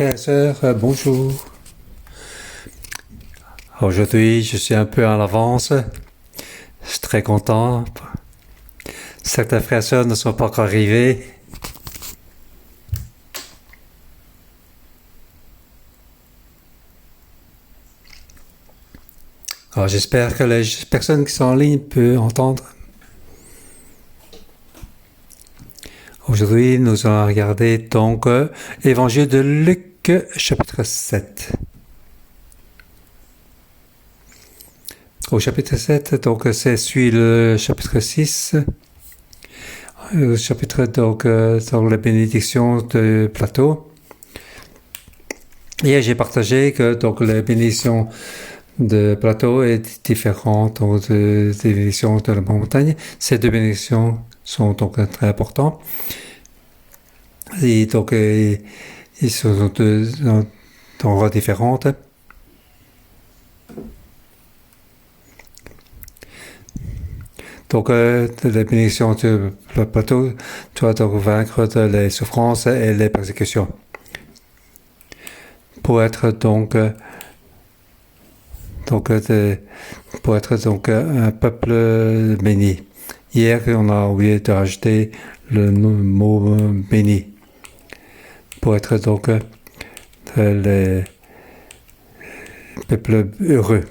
Frères et sœurs, bonjour. Aujourd'hui, je suis un peu en avance. Je suis très content. Certains frères et sœurs ne sont pas encore arrivés. Alors, j'espère que les personnes qui sont en ligne peuvent entendre. Aujourd'hui, nous allons regarder donc Évangile de Luc, chapitre 7. Au chapitre 7, donc, c'est suit le chapitre 6. Le chapitre donc, sur la bénédiction de Plateau. Hier, j'ai partagé que donc, la bénédiction de Plateau est différente des bénédictions de la montagne. Ces deux bénédictions sont donc très importantes. Et donc, ils sont deux endroits différentes. Donc, la bénédiction de Plateau doit donc vaincre les souffrances et les persécutions. Pour être donc pour être donc un peuple béni. Hier, on a oublié de rajouter le mot béni. Pour être donc les peuples heureux.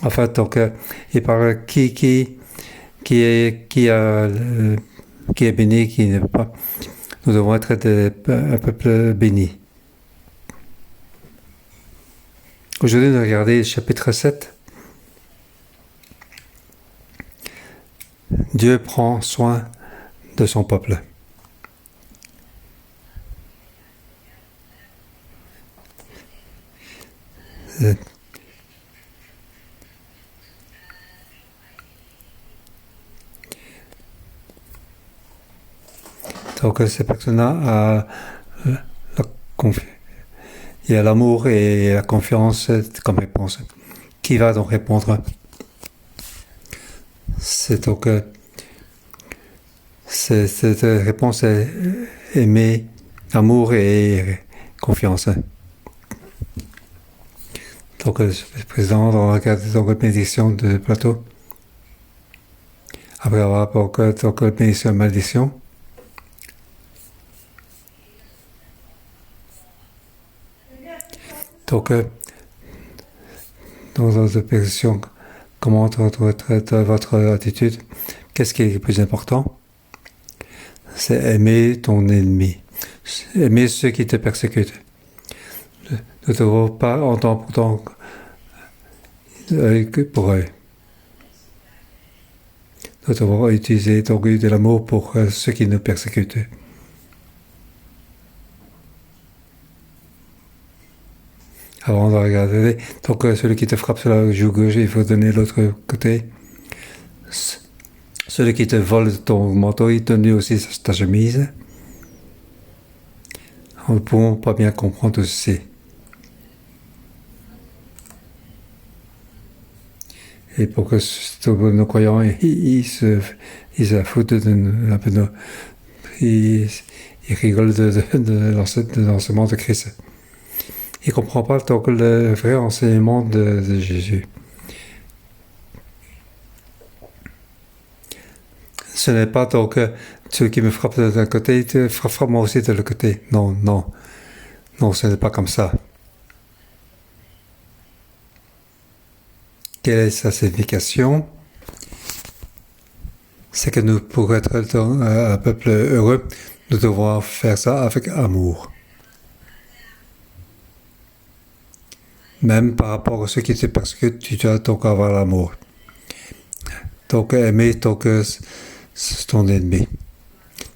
Enfin, donc, il parle qui est béni, qui n'est pas. Nous devons être un peuple béni. Aujourd'hui, nous allons regarder le chapitre 7. Dieu prend soin de son peuple. Donc, ces personnes-là, il y a l'amour et la confiance comme réponse. Qui va donc répondre? C'est donc cette réponse est aimer, amour et confiance. Donc, le président, on regarde donc la bénédiction de Plateau. Après avoir donc la bénédiction et la malédiction. Donc, dans votre position, comment doit être votre attitude? Qu'est-ce qui est le plus important? C'est aimer ton ennemi. Aimer ceux qui te persécutent. Ne te devons pas entendre pourtant pour eux. Nous devons utiliser donc de l'amour pour ceux qui nous persécutent. Avant de regarder, donc celui qui te frappe sur la joue gauche, il faut donner l'autre côté. Celui qui te vole ton manteau, il donne aussi ta chemise. Nous ne pouvons pas bien comprendre tout ceci. Et pour que nos croyants, ils se foutent un peu de ils rigolent de l'enseignement de Christ. Il ne comprend pas donc le vrai enseignement de Jésus. Ce n'est pas donc celui qui me frappe d'un côté, il frappe moi aussi de l'autre côté. Non, non. Non, ce n'est pas comme ça. Quelle est sa signification? C'est que nous, pour être un peuple heureux, nous devons faire ça avec amour. Même par rapport à ceux qui te persécutent, tu dois donc avoir l'amour. Donc aimer donc, ton ennemi.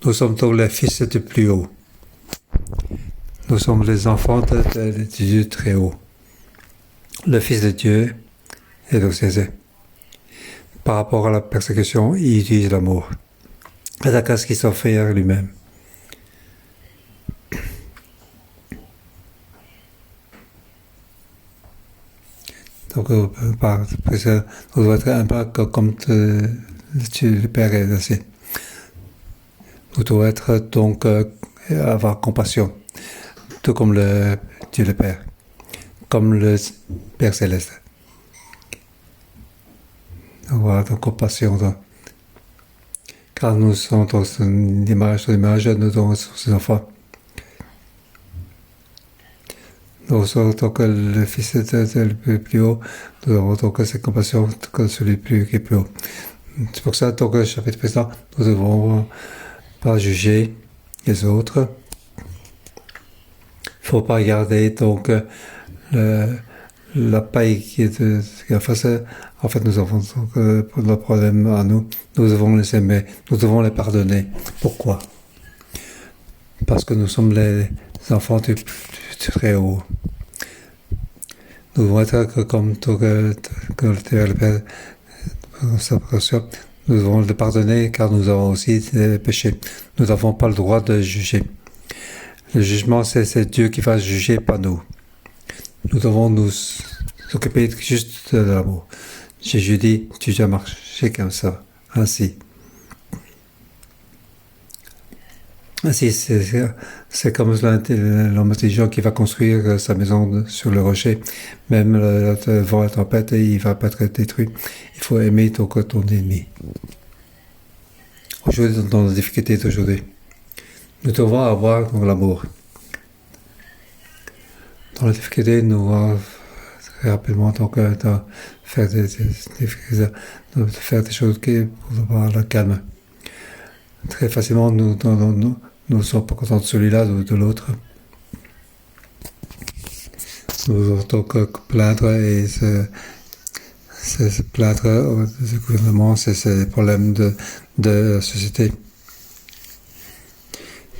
Nous sommes donc les fils du plus haut. Nous sommes les enfants de Dieu très haut. Le Fils de Dieu est donc César. Par rapport à la persécution, il utilise l'amour. C'est la ce qu'il s'en fait à lui-même. Donc, on doit être un peu comme le Père est ainsi. Nous devons être donc et avoir compassion, tout comme le Dieu le Père, comme le Père Céleste. Avoir de compassion, car nous sommes dans une image, nous sommes ses enfants. Nous sommes tant que le Fils est le plus haut, nous avons tant que cette compassion que celui qui est plus haut. C'est pour ça, tant que chapitre précédent, nous ne devons pas juger les autres. Il ne faut pas regarder donc la paille qui est en face. En fait, nous avons le problème à nous. Nous devons les aimer, nous devons les pardonner. Pourquoi? Parce que nous sommes les enfants du très haut. Nous devons être comme le Père, nous devons le pardonner car nous avons aussi des péchés. Nous n'avons pas le droit de juger. Le jugement, c'est Dieu qui va juger, pas nous. Nous devons nous occuper juste de l'amour. Jésus dit, tu dois marcher comme ça, ainsi. Ainsi, c'est comme l'homme intelligent qui va construire sa maison sur le rocher. Même le vent et la tempête, il ne va pas être détruit. Il faut aimer ton ennemi. Aujourd'hui, dans la difficulté d'aujourd'hui, nous devons avoir l'amour. Dans la difficulté, nous devons très rapidement faire des choses pour avoir le calme. Très facilement, nous ne sommes pas contents de celui-là ou de l'autre. Nous devons donc plaindre et se plaindre au gouvernement, c'est les problèmes de la société.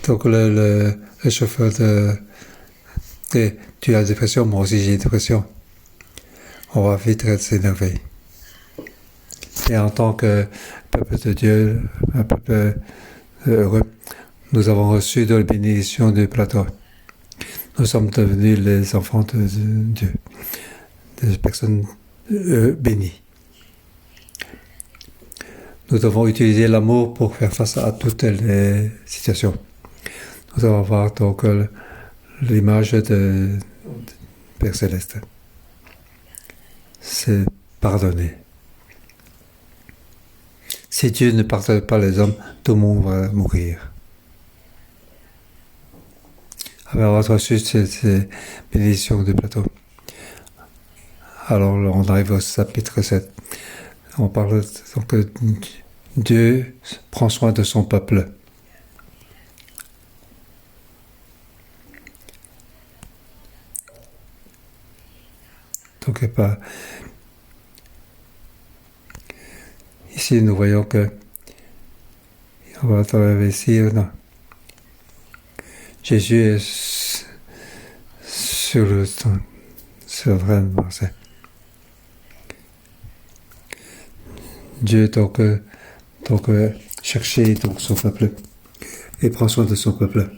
Donc le chauffeur tu as la dépression, moi aussi j'ai une dépression. On va vite s'énerver. Et en tant que peuple de Dieu, un peuple heureux, nous avons reçu de la bénédiction du plateau. Nous sommes devenus les enfants de Dieu, des personnes bénies. Nous devons utiliser l'amour pour faire face à toutes les situations. Nous devons avoir donc l'image de Père Céleste. C'est pardonner. Si Dieu ne pardonne pas les hommes, tout le monde va mourir. Alors, on a reçu ces bénédictions du plateau. Alors, on arrive au chapitre 7. On parle donc que Dieu prend soin de son peuple. Donc, ici, nous voyons que on va travailler ici. Non. Jésus est sur le vrai verset. Dieu donc cherchait donc son peuple et prend soin de son peuple.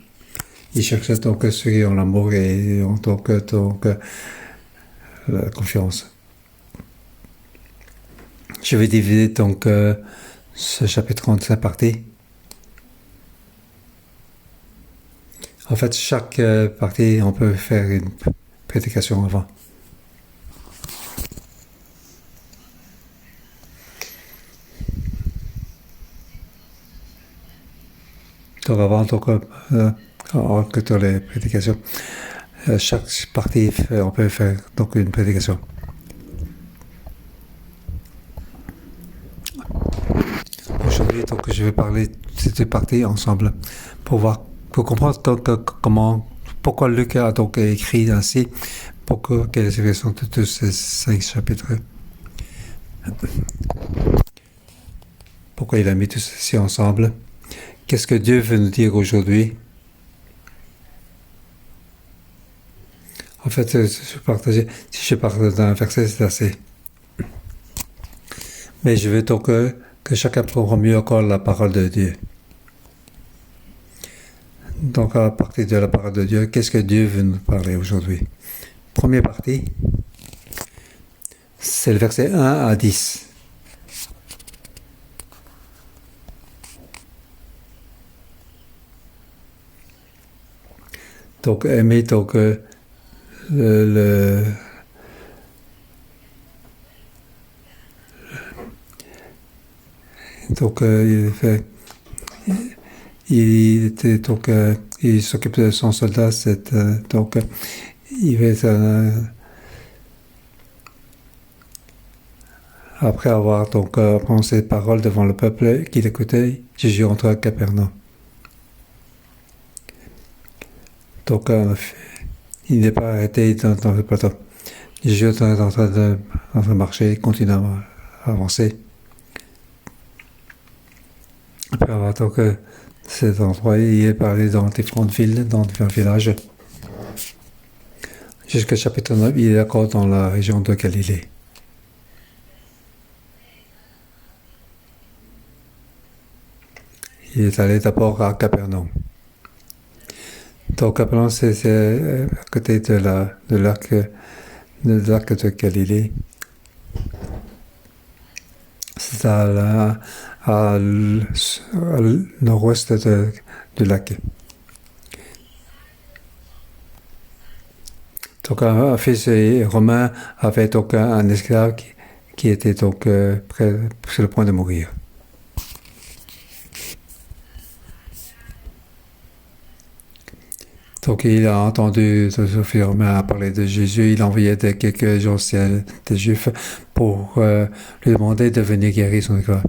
Il cherche donc ceux qui ont l'amour et ont donc la confiance. Je vais diviser donc ce chapitre en 5 parties. En fait, chaque partie, on peut faire une prédication avant. Donc avant que les prédications, chaque partie, on peut faire donc une prédication. Aujourd'hui, donc, je vais parler de ces deux parties ensemble pour comprendre pourquoi Luc a donc écrit ainsi, quelle est la signification de tous ces 5 chapitres. Pourquoi il a mis tout ceci ensemble. Qu'est-ce que Dieu veut nous dire aujourd'hui? En fait, si je parle d'un verset, c'est assez. Mais je veux donc que chacun comprenne mieux encore la parole de Dieu. Donc, à partir de la parole de Dieu, qu'est-ce que Dieu veut nous parler aujourd'hui? Première partie, c'est le verset 1 à 10. Donc, aimer donc, le donc il était donc il s'occupe de son soldat, donc il va après avoir donc prononcé ses paroles devant le peuple qu'il écoutait, Jésus entra à Capernaum. Donc il n'est pas arrêté dans le plateau. Jésus est en train de marcher, continue à avancer. Après avoir donc cet endroit, il est parlé dans différentes villes, dans différents villages. Jusqu'au chapitre 9, il est encore dans la région de Galilée. Il est allé d'abord à Capernaum. Donc Capernaum, c'est à côté de l'arc de Galilée. C'est à nord-ouest du lac. Donc un fils romain avait donc un esclave qui était donc sur le point de mourir. Donc il a entendu ce fils romain parler de Jésus. Il envoyait quelques anciens des Juifs pour lui demander de venir guérir son esclave.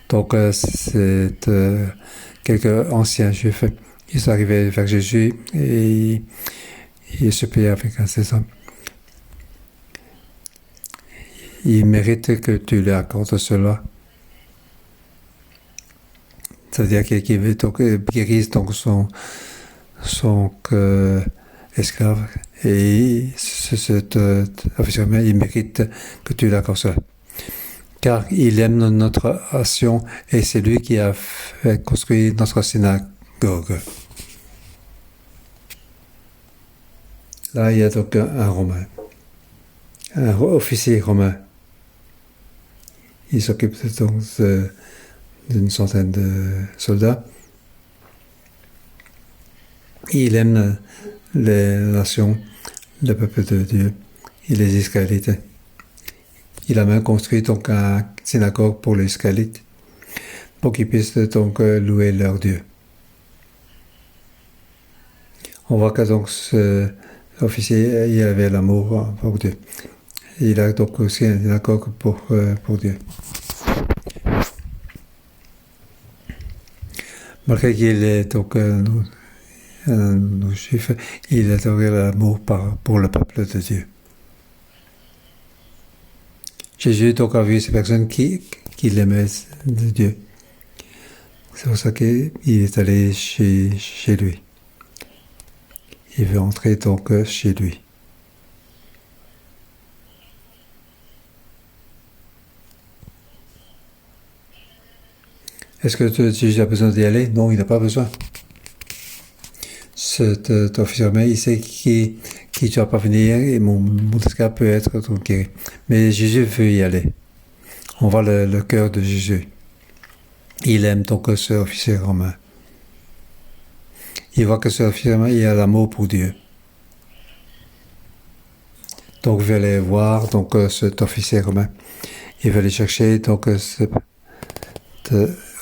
Donc c'est quelques anciens Juifs. Ils sont arrivés vers Jésus et il suppliait avec un ses hommes. Il mérite que tu lui accordes cela. C'est-à-dire qu'il veut guérir donc son esclave et officiellement il mérite que tu lui accordes cela. Car il aime notre action et c'est lui qui a fait construire notre synagogue. Là, il y a donc un Romain, un officier romain. Il s'occupe donc d'une centaine de soldats. Il aime les nations, le peuple de Dieu et les Israélites. Il a même construit donc une synagogue pour les Israélites, pour qu'ils puissent donc louer leur Dieu. On voit que donc l'officier, il avait l'amour pour Dieu. Il a donc aussi une synagogue pour Dieu. Malgré qu'il est donc nos juifs, il a donc l'amour pour le peuple de Dieu. Jésus donc a vu ces personnes qui l'aimaient de Dieu. C'est pour ça qu'il est allé chez lui. Il veut entrer donc chez lui. Est-ce que Jésus a besoin d'y aller? Non, il n'a pas besoin. Cet officier, il sait qui ne doit pas venir et mon esclave peut être donc guéri. Mais Jésus veut y aller. On voit le cœur de Jésus. Il aime donc ce officier romain. Il voit que ce officier romain, il a l'amour pour Dieu. Donc il veut aller voir donc cet officier romain. Il veut aller chercher donc cet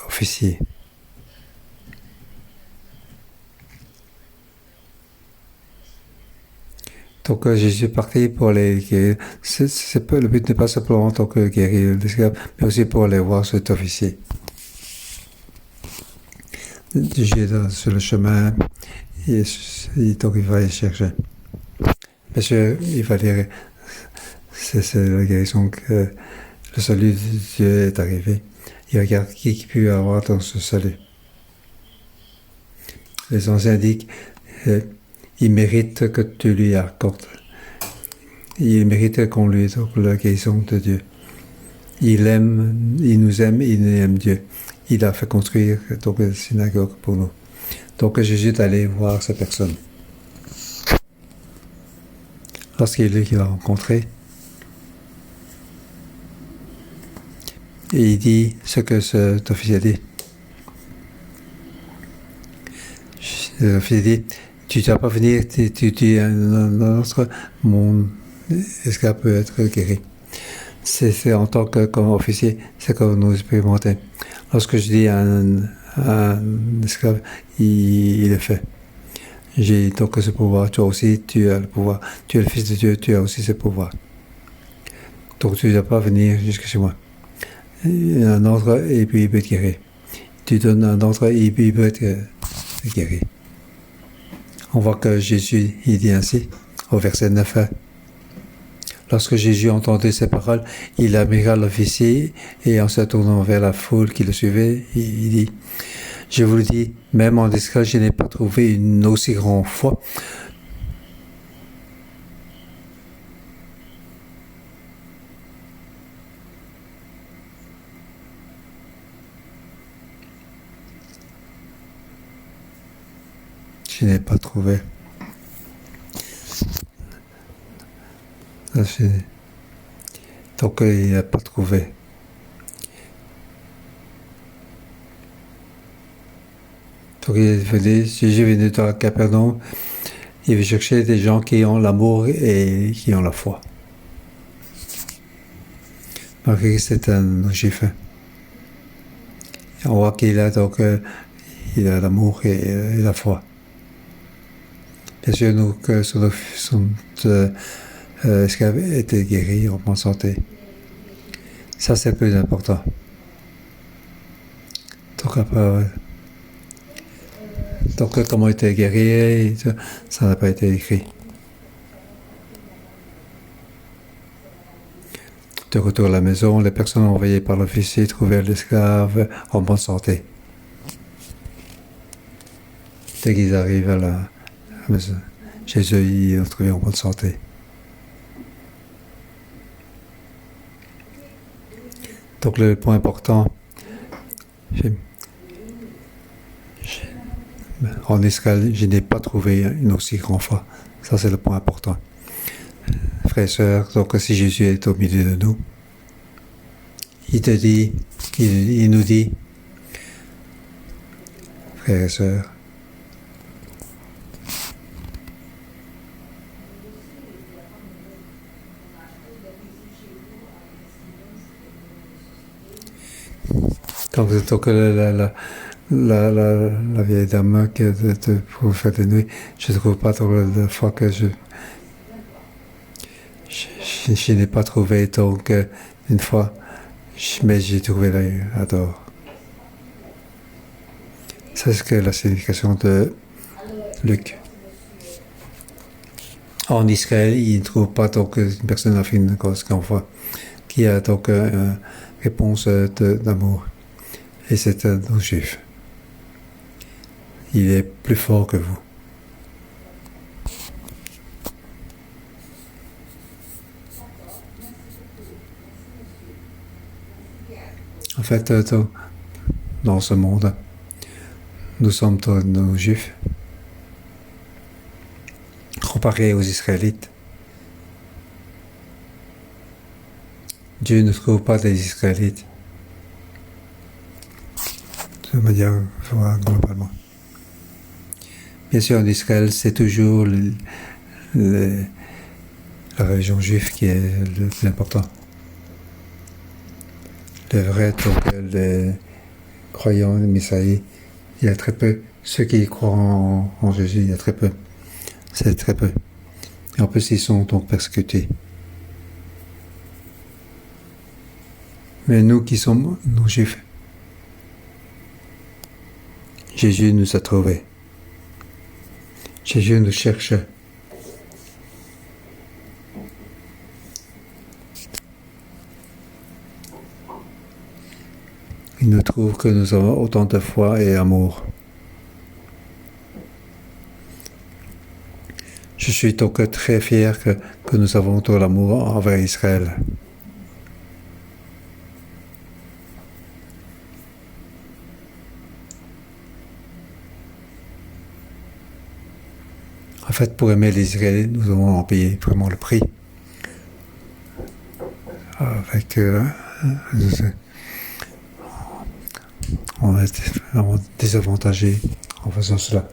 officier. Donc Jésus est parti pour les guérir. Le but n'est pas simplement donc guérir l'esclave, mais aussi pour aller voir cet officier. Jésus est sur le chemin et donc il va y chercher. Bien sûr, il va dire c'est la guérison que le salut de Dieu est arrivé. Il regarde qui peut avoir dans ce salut. Les anciens disent il mérite que tu lui accordes. Il mérite qu'on lui donne la guérison de Dieu. Il nous aime, il aime Dieu. Il a fait construire donc une synagogue pour nous. Donc Jésus est allé voir cette personne. Lorsqu'il l'a rencontré, et il dit ce que cet officier dit. L'officier dit, tu ne dois pas venir, tu dis notre mon esclave peut être guéri. C'est en tant qu'officier, c'est comme nous expérimentons. Lorsque je dis à un esclave, il le fait. J'ai donc ce pouvoir, toi aussi tu as le pouvoir. Tu es le Fils de Dieu, tu as aussi ce pouvoir. Donc tu ne dois pas venir jusque chez moi. Un ordre et puis il peut te guérir. Tu donnes un ordre et puis il peut te guérir. On voit que Jésus, il dit ainsi, au verset 9. Lorsque Jésus entendait ces paroles, il admira l'officier et en se tournant vers la foule qui le suivait, il dit, je vous le dis, même en Israël, je n'ai pas trouvé une aussi grande foi. Je n'ai pas trouvé. Donc il n'a pas trouvé. Donc Jésus est venu dans Capernaum, il veut chercher des gens qui ont l'amour et qui ont la foi. Malgré que c'est un juif. On voit qu'il a donc il a l'amour et la foi. Bien sûr, nous, que son esclave était guéri en bonne santé. Ça, c'est le plus important. Donc, comment il était guéri, ça n'a pas été écrit. De retour à la maison, les personnes envoyées par l'officier trouvèrent l'esclave en bonne santé. Dès qu'ils arrivent à la maison, chez eux, ils l'ont trouvé en bonne santé. Donc le point important, en Israël, je n'ai pas trouvé une aussi grande foi. Ça, c'est le point important. Frères et sœurs, donc si Jésus est au milieu de nous, il nous dit, frères et sœurs, donc la vieille dame qui pour faire des nuits, je ne trouve pas la fois que je n'ai pas trouvé donc une fois, mais j'ai trouvé la dehors. C'est ce que la signification de Luc. En Israël, il ne trouve pas donc une personne a fait une cause qu'en foi, qui a donc une réponse d'amour. Et c'est un juif. Il est plus fort que vous. En fait, dans ce monde, nous sommes nos juifs, comparés aux Israélites. Dieu ne trouve pas des Israélites. De manière globalement. Bien sûr, en Israël, c'est toujours la religion juive qui est le plus important. Les vrais, donc les croyants, les Messiah, il y a très peu. Ceux qui croient en Jésus, il y a très peu. C'est très peu. Et en plus, ils sont donc persécutés. Mais nous qui sommes nos juifs, Jésus nous a trouvés. Jésus nous cherche. Il nous trouve que nous avons autant de foi et amour. Je suis donc très fier que nous avons tout l'amour envers Israël. En fait, pour aimer les Israéliens, nous devons en payer vraiment le prix. Avec on est vraiment désavantagé en faisant cela.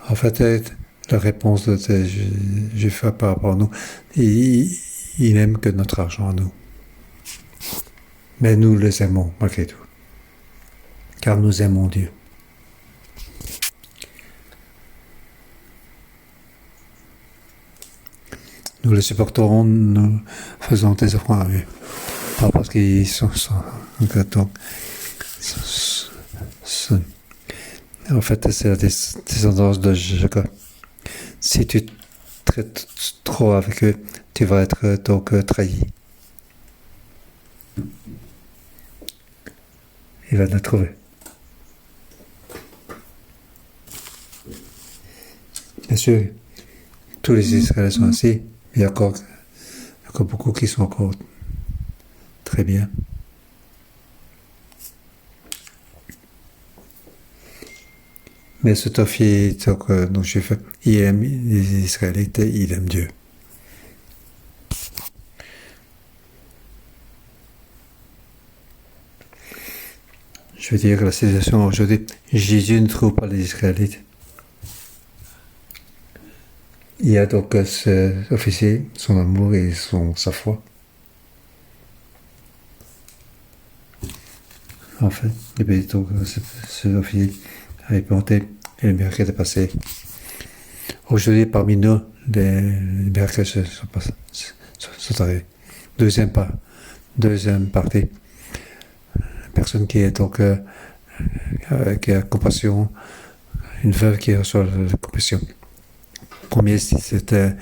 En fait, la réponse de Juifs par rapport à nous, il n'aime que notre argent à nous. Mais nous les aimons malgré tout. Car nous aimons Dieu. Nous les supporterons, nous faisons des offrandes à eux. Pas parce qu'ils sont donc, en fait, c'est la descendance de Jacob. Si tu traites trop avec eux, tu vas être donc trahi. Il va te trouver. Bien sûr, tous les Israéliens sont ainsi, mais il y a encore beaucoup qui sont encore très bien. Mais cet officier, donc Juif, il aime les Israélites, il aime Dieu. Je veux dire, la situation aujourd'hui, Jésus ne trouve pas les Israélites. Il y a donc cet officier, son amour et sa foi. En fait, et bien, donc, cet officier a planté et le miracle est passé. Aujourd'hui, parmi nous, les miracles sont arrivés. Deuxième partie. Personne qui est donc qui a compassion, une veuve qui reçoit la compassion. Premier, c'était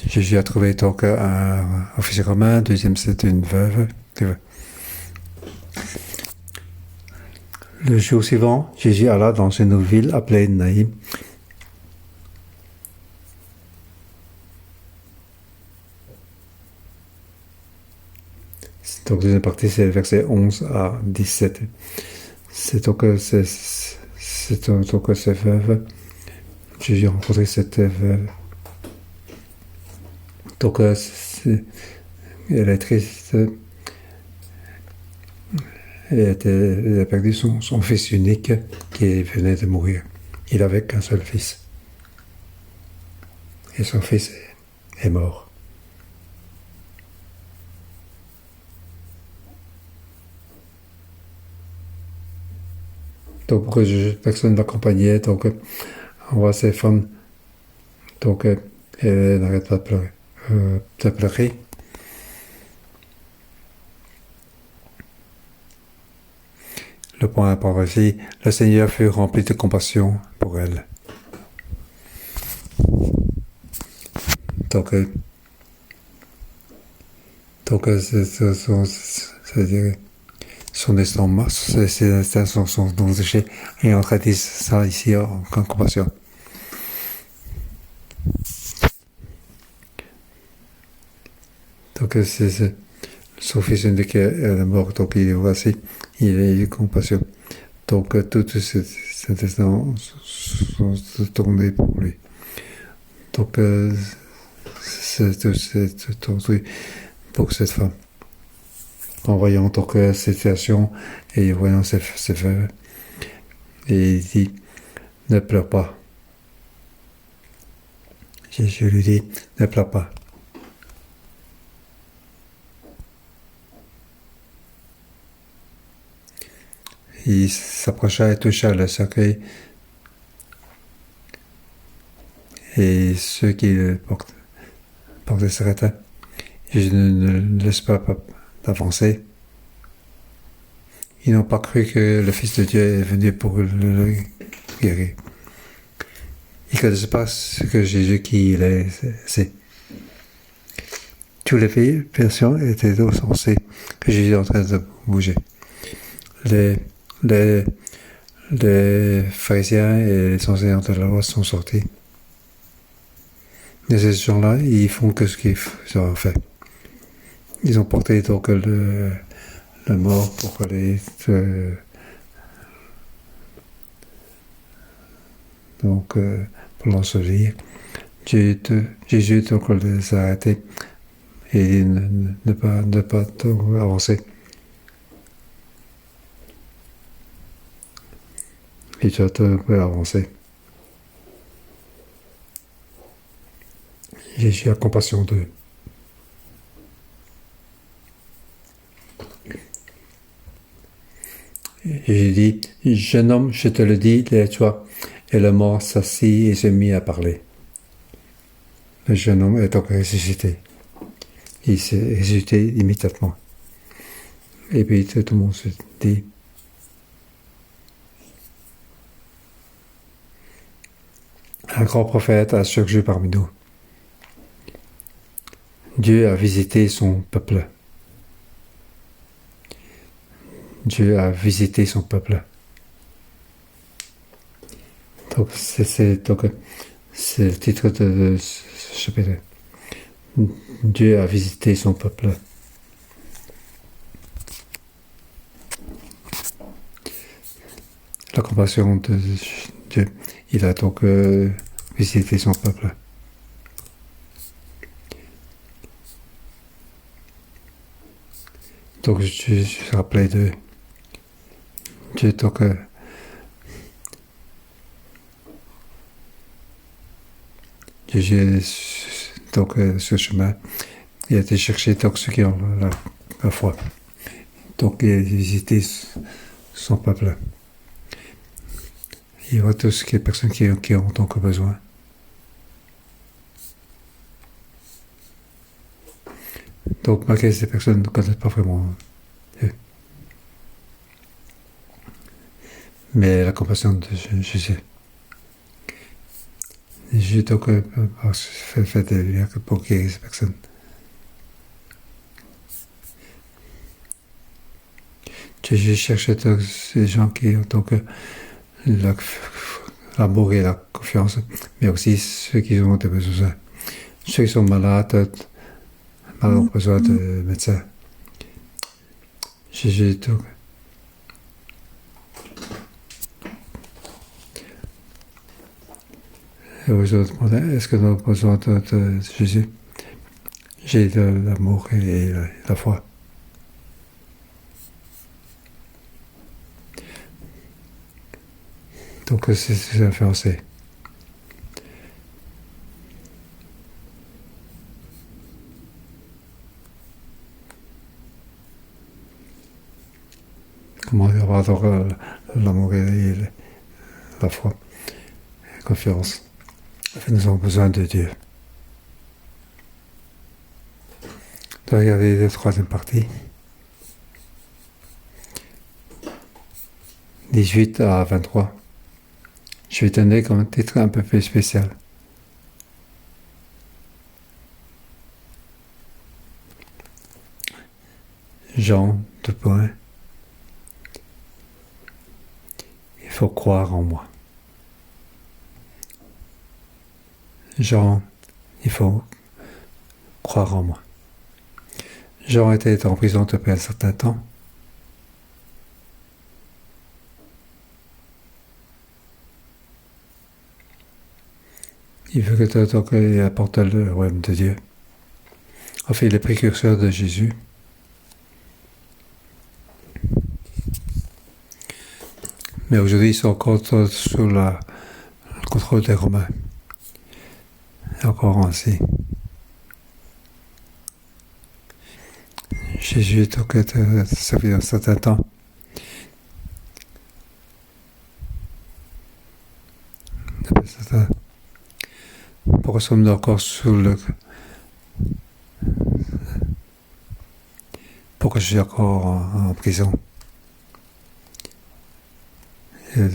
Jésus a trouvé donc un officier romain. Deuxième, c'était une veuve. Le jour suivant, Jésus alla dans une ville appelée Naïm. Donc, deuxième partie, c'est versets 11 à 17. C'est donc cette veuve. Jésus a rencontré cette veuve. Donc, elle est triste. Elle a perdu son fils unique qui venait de mourir. Il n'avait qu'un seul fils. Et son fils est mort. Donc, pour que personne ne l'accompagnait, donc, on voit ces femmes. Donc, elle n'arrête pas de pleurer. Le point important ici, le Seigneur fut rempli de compassion pour elle. Donc c'est-à-dire son estomac, ses instincts sont déchets, et on traite ça ici en compassion. Donc c'est son fils unique est mort, donc il est voici, il a eu compassion. Donc tous ces instants sont tournés pour lui. Donc c'est aujourd'hui pour cette femme. En voyant donc cette situation et voyant ses veuves, et il dit, ne pleure pas. Jésus lui dit, ne pleure pas. Il s'approcha et toucha le cercueil, et ceux qui le portaient s'arrêtaient. Jésus ne laisse pas d'avancer. Ils n'ont pas cru que le Fils de Dieu est venu pour le guérir. Ils ne connaissent pas ce que Jésus qui il est. Tous les versions étaient au sens que Jésus est en train de bouger. Les pharisiens et les enseignants de la loi sont sortis. Et ces gens-là, ils font que ce qu'ils ont fait. Ils ont porté donc le mort pour aller pour l'ensevelir. Jésus donc les a arrêtés et ne pas avancer. Et tu dois avancer. Jésus a compassion d'eux. J'ai dit, jeune homme, je te le dis, lève-toi. Et le mort s'assit et se mit à parler. Le jeune homme est donc ressuscité. Il s'est ressuscité immédiatement. Et puis tout le monde se dit, un grand prophète a surgi parmi nous. Dieu a visité son peuple. Dieu a visité son peuple. Donc, c'est le titre de ce chapitre. Dieu a visité son peuple. La compassion de Dieu. Il a donc visité son peuple. Donc, je suis rappelé de Dieu, donc, Jésus, donc, ce chemin, il a été chercher donc, ceux qui ont la foi. Donc, il a visité son peuple. Il voit tous les personnes qui ont donc besoin. Donc, malgré ces personnes ne connaissent pas vraiment Dieu. Mais la compassion de Jésus. Jésus donc fait des miracles pour guérir ces personnes. Jésus cherche donc ces gens qui ont donc l'amour et la confiance, mais aussi ceux qui ont des besoins. Ceux qui sont malades ont besoin de médecins. Jésus donc et vous autres demandez, est-ce que nous avons besoin de Jésus? J'ai de l'amour et la foi. Donc c'est influencé. Comment avoir donc l'amour et la foi, la confiance. Nous avons besoin de Dieu. Donc, il y avait la troisième partie. 18 à 23. Je vais donner comme un titre un peu plus spécial. Jean, deux points. Il faut croire en moi. Jean, il faut croire en moi. Jean était en prison depuis un certain temps. Il veut que il apporte le royaume de Dieu. En fait, il est précurseur de Jésus. Mais aujourd'hui, ils sont encore sous le contrôle des Romains. Et encore ainsi. Jésus donc a servi un certain temps. Pourquoi sommes-nous encore sous le... Pourquoi je suis encore en prison? Il y a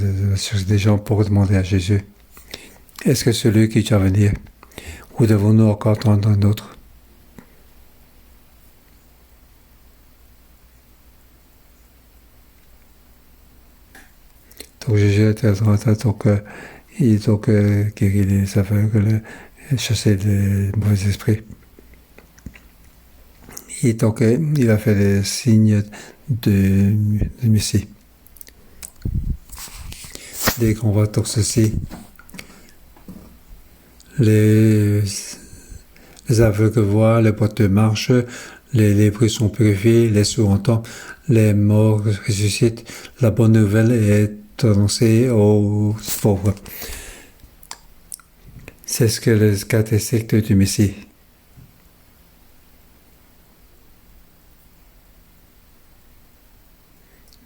des gens pour demander à Jésus, est-ce que celui qui doit venir, ou devons-nous encore attendre un autre? Donc Jésus était en train il guérit les aveugles, chasser les mauvais esprits. Et donc il a fait les signes de Messie. Dès qu'on voit donc ceci, les aveugles voient, les boiteux marchent, les lépreux sont purifiés, les sourds entendent, les morts ressuscitent, la bonne nouvelle est annoncée aux pauvres. C'est ce que les caractéristiques du Messie.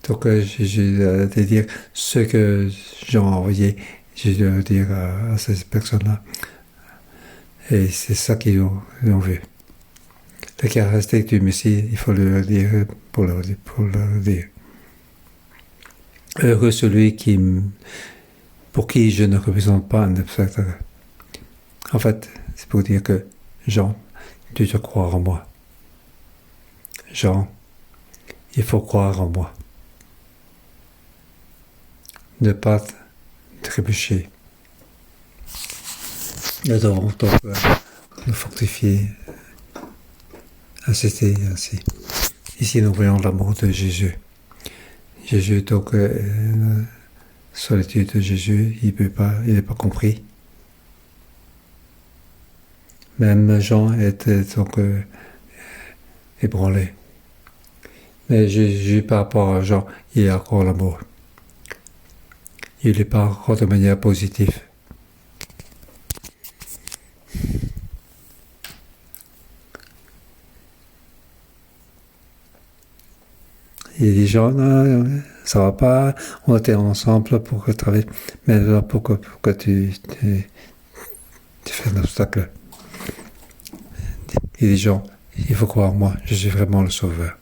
Donc Jésus a de dire ce que Jean a envoyé, Jésus a dire à ces personnes-là. Et c'est ça qu'ils ont vu. Les caractéristiques du Messie, il faut leur dire pour leur dire. Heureux celui pour qui je ne représente pas un obstacle. En fait, c'est pour dire que Jean, tu dois croire en moi. Jean, il faut croire en moi. Ne pas trébucher. Nous devons donc nous fortifier, insister ainsi. Ici, nous voyons l'amour de Jésus. Jésus, donc, la solitude de Jésus, il n'est pas compris. Même Jean était donc ébranlé. Mais Jésus, par rapport à Jean, il a encore l'amour. Il est pas encore de manière positive. Il dit Jean, non, ça va pas, on était ensemble pour travailler, mais là, pourquoi tu fais un obstacle? Il dit Jean, il faut croire en moi, je suis vraiment le sauveur.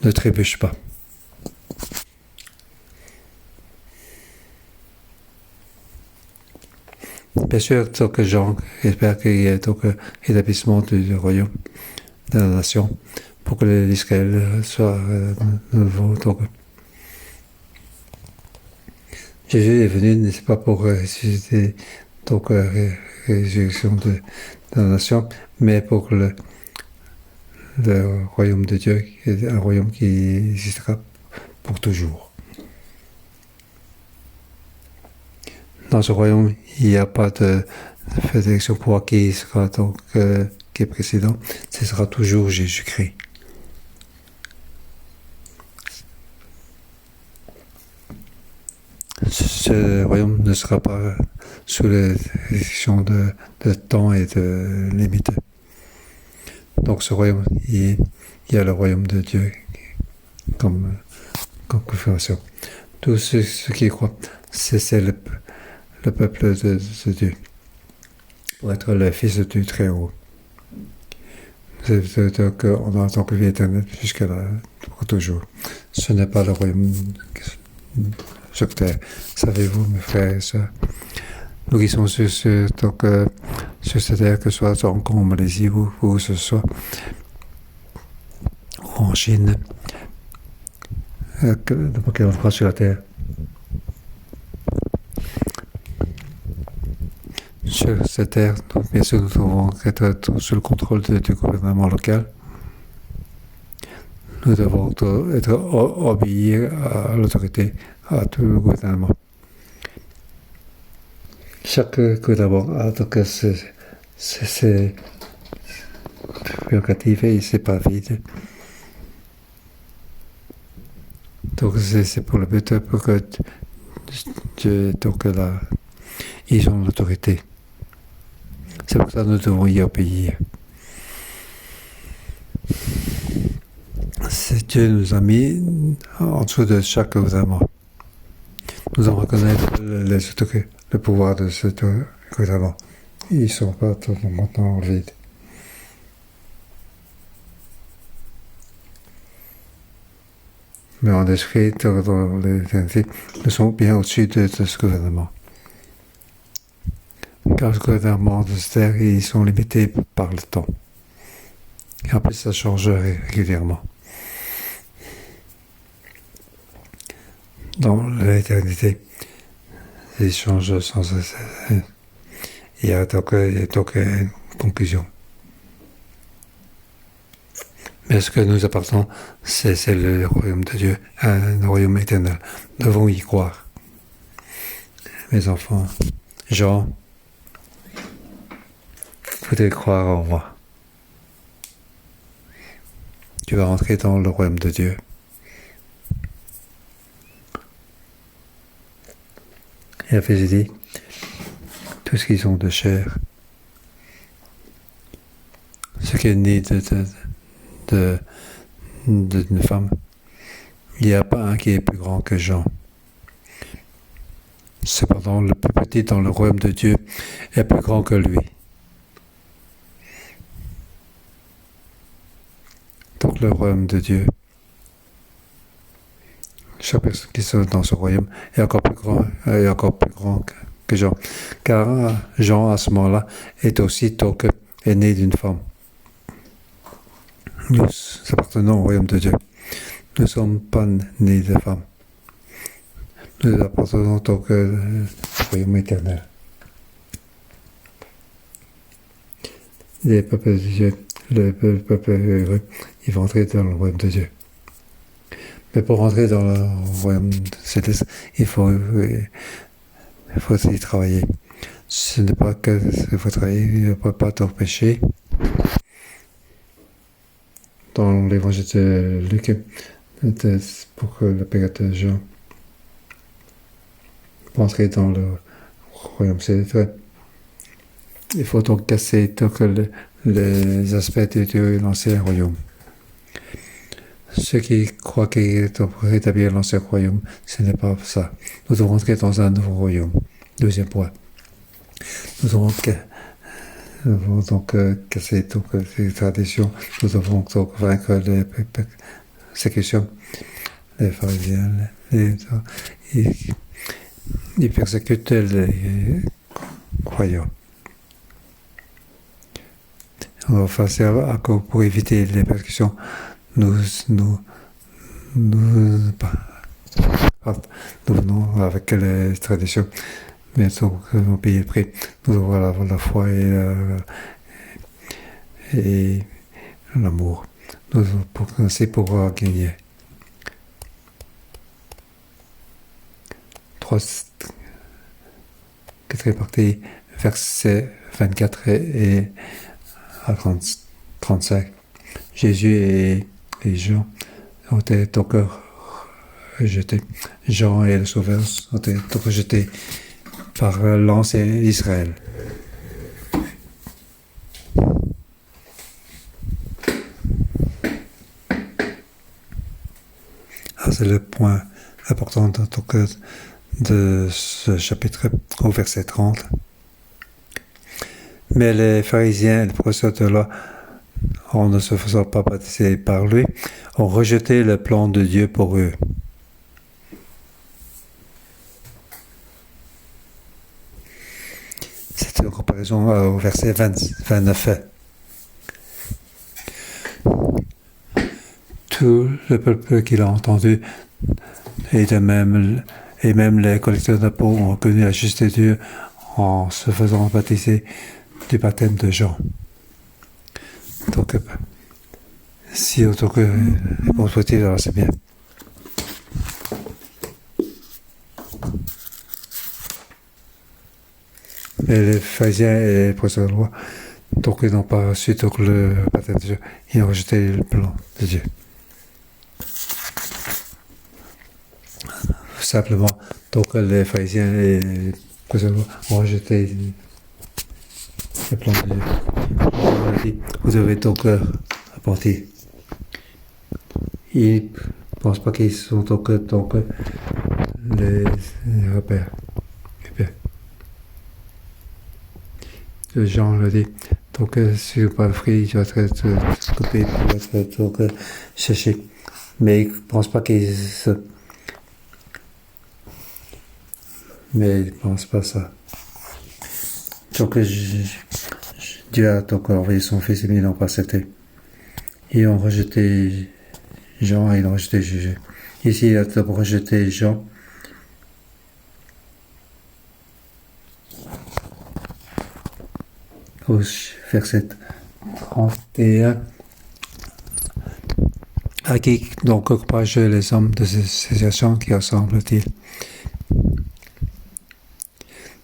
Ne trébuche pas. Bien sûr, donc Jean espère qu'il y ait donc l'établissement du royaume, de la nation, pour que l'Israël soit nouveau. Donc, Jésus est venu, n'est-ce pas, pour ressusciter donc résurrection de la nation, mais pour le royaume de Dieu, un royaume qui existera pour toujours. Dans ce royaume, il n'y a pas de d'élection pour qui sera donc qui est président. Ce sera toujours Jésus-Christ. Ce royaume ne sera pas sous les restrictions de temps et de limites. Donc ce royaume, il y a le royaume de Dieu comme confirmation. Tous ceux qui croient, c'est le peuple de Dieu, pour être le Fils du Très-Haut. Donc, on a tant que vie éternelle jusqu'à là, pour toujours. Ce n'est pas le royaume sur terre. Savez-vous, mes frères et sœurs, nous qui sommes sur cette terre, que ce soit en Hong Kong, en Malaisie, ou où ce soit, ou en Chine, n'importe quel endroit sur la terre, sur cette terre, donc bien sûr, nous devons être sous le contrôle du gouvernement local. Nous devons obéir à l'autorité, à tout le gouvernement. Chaque gouvernement a donc ses prérogatives et c'est pas vide. Donc c'est pour le but pour que donc là, ils ont l'autorité. C'est pour ça que nous devons y obéir. Dieu nous a mis en dessous de chaque gouvernement. Nous devons reconnaître le pouvoir de ce gouvernement. Ils ne sont pas maintenant vides. Mais en esprit, dans l'éternité, nous sommes bien au-dessus de ce gouvernement. Car le gouvernement de cette terre, ils sont limités par le temps. Et en plus, ça change régulièrement. Dans l'éternité, ils changent sans cesse. Il y a donc une conclusion. Mais ce que nous appartenons, c'est le royaume de Dieu, un royaume éternel. Nous devons y croire. Mes enfants, Jean, vous devez croire en moi. Tu vas rentrer dans le royaume de Dieu. Et après j'ai dit, tout ce qu'ils ont de chair, ce qui est né d'une femme. Il n'y a pas un qui est plus grand que Jean. Cependant, le plus petit dans le royaume de Dieu est plus grand que lui. Donc le royaume de Dieu, chaque personne qui est dans ce royaume est encore plus grand que Jean. Car Jean, à ce moment-là, est né d'une femme. Nous appartenons au royaume de Dieu. Nous ne sommes pas nés de femmes. Nous appartenons donc au royaume éternel. Les peuples de Dieu, le peuple heureux, ils vont entrer dans le royaume de Dieu. Mais pour entrer dans le royaume céleste, il faut y travailler. Ce n'est pas que il faut travailler, il ne faut pas t'empêcher. Dans l'évangile de Luc, pour que le pécateur Jean pour entrer dans le royaume céleste, il faut donc casser les aspects de l'ancien royaume. Ceux qui croient qu'ils doivent rétablir l'ancien royaume, ce n'est pas ça. Nous devons entrer dans un nouveau royaume. Deuxième point. Nous devons donc casser les traditions. Nous devons donc vaincre les persécutions. Les pharisiens, ils persécutent les croyants. On va faire ça pour éviter les persécutions. Nous venons avec les traditions, mais donc nous avons payé le prix. Nous devons avoir la foi et l'amour. Nous devons ainsi pouvoir gagner. 4e partie, versets 24 et à 35. Jésus et Jean ont été donc rejetés. Jean et le Sauveur ont été rejetés par l'ancien Israël. C'est le point important de ce chapitre au verset 30. Mais les pharisiens et les professeurs de la loi, en ne se faisant pas baptiser par lui, ont rejeté le plan de Dieu pour eux. C'est une comparaison au verset 29. Tout le peuple qui l'a entendu, et même les collecteurs d'impôts ont reconnu la justice de Dieu en se faisant baptiser du baptême de Jean. Donc, si autant que bon soit-il, alors c'est bien. Mais les pharisiens et les professeurs de loi, donc ils n'ont pas reçu le baptême de Dieu, ils ont rejeté le plan de Dieu. Simplement, donc les pharisiens et les professeurs de loi ont rejeté le plan de Dieu. On a dit, vous avez donc apporté. Ils ne pensent pas qu'ils sont donc les repères. Jean le dit. Donc, si vous pas le fruit, il doit être coupé, il doit être donc séché. Mais ils ne pensent pas qu'ils se... Mais ils ne pensent pas ça. Donc, Dieu a donc envoyé son fils et ils n'ont pas accepté. Ils ont rejeté Jean et ils ont rejeté Jésus. Ici, il a d'abord rejeté Jean. Au verset 31. À qui donc occupage les hommes de ces situations qui ressemblent-ils?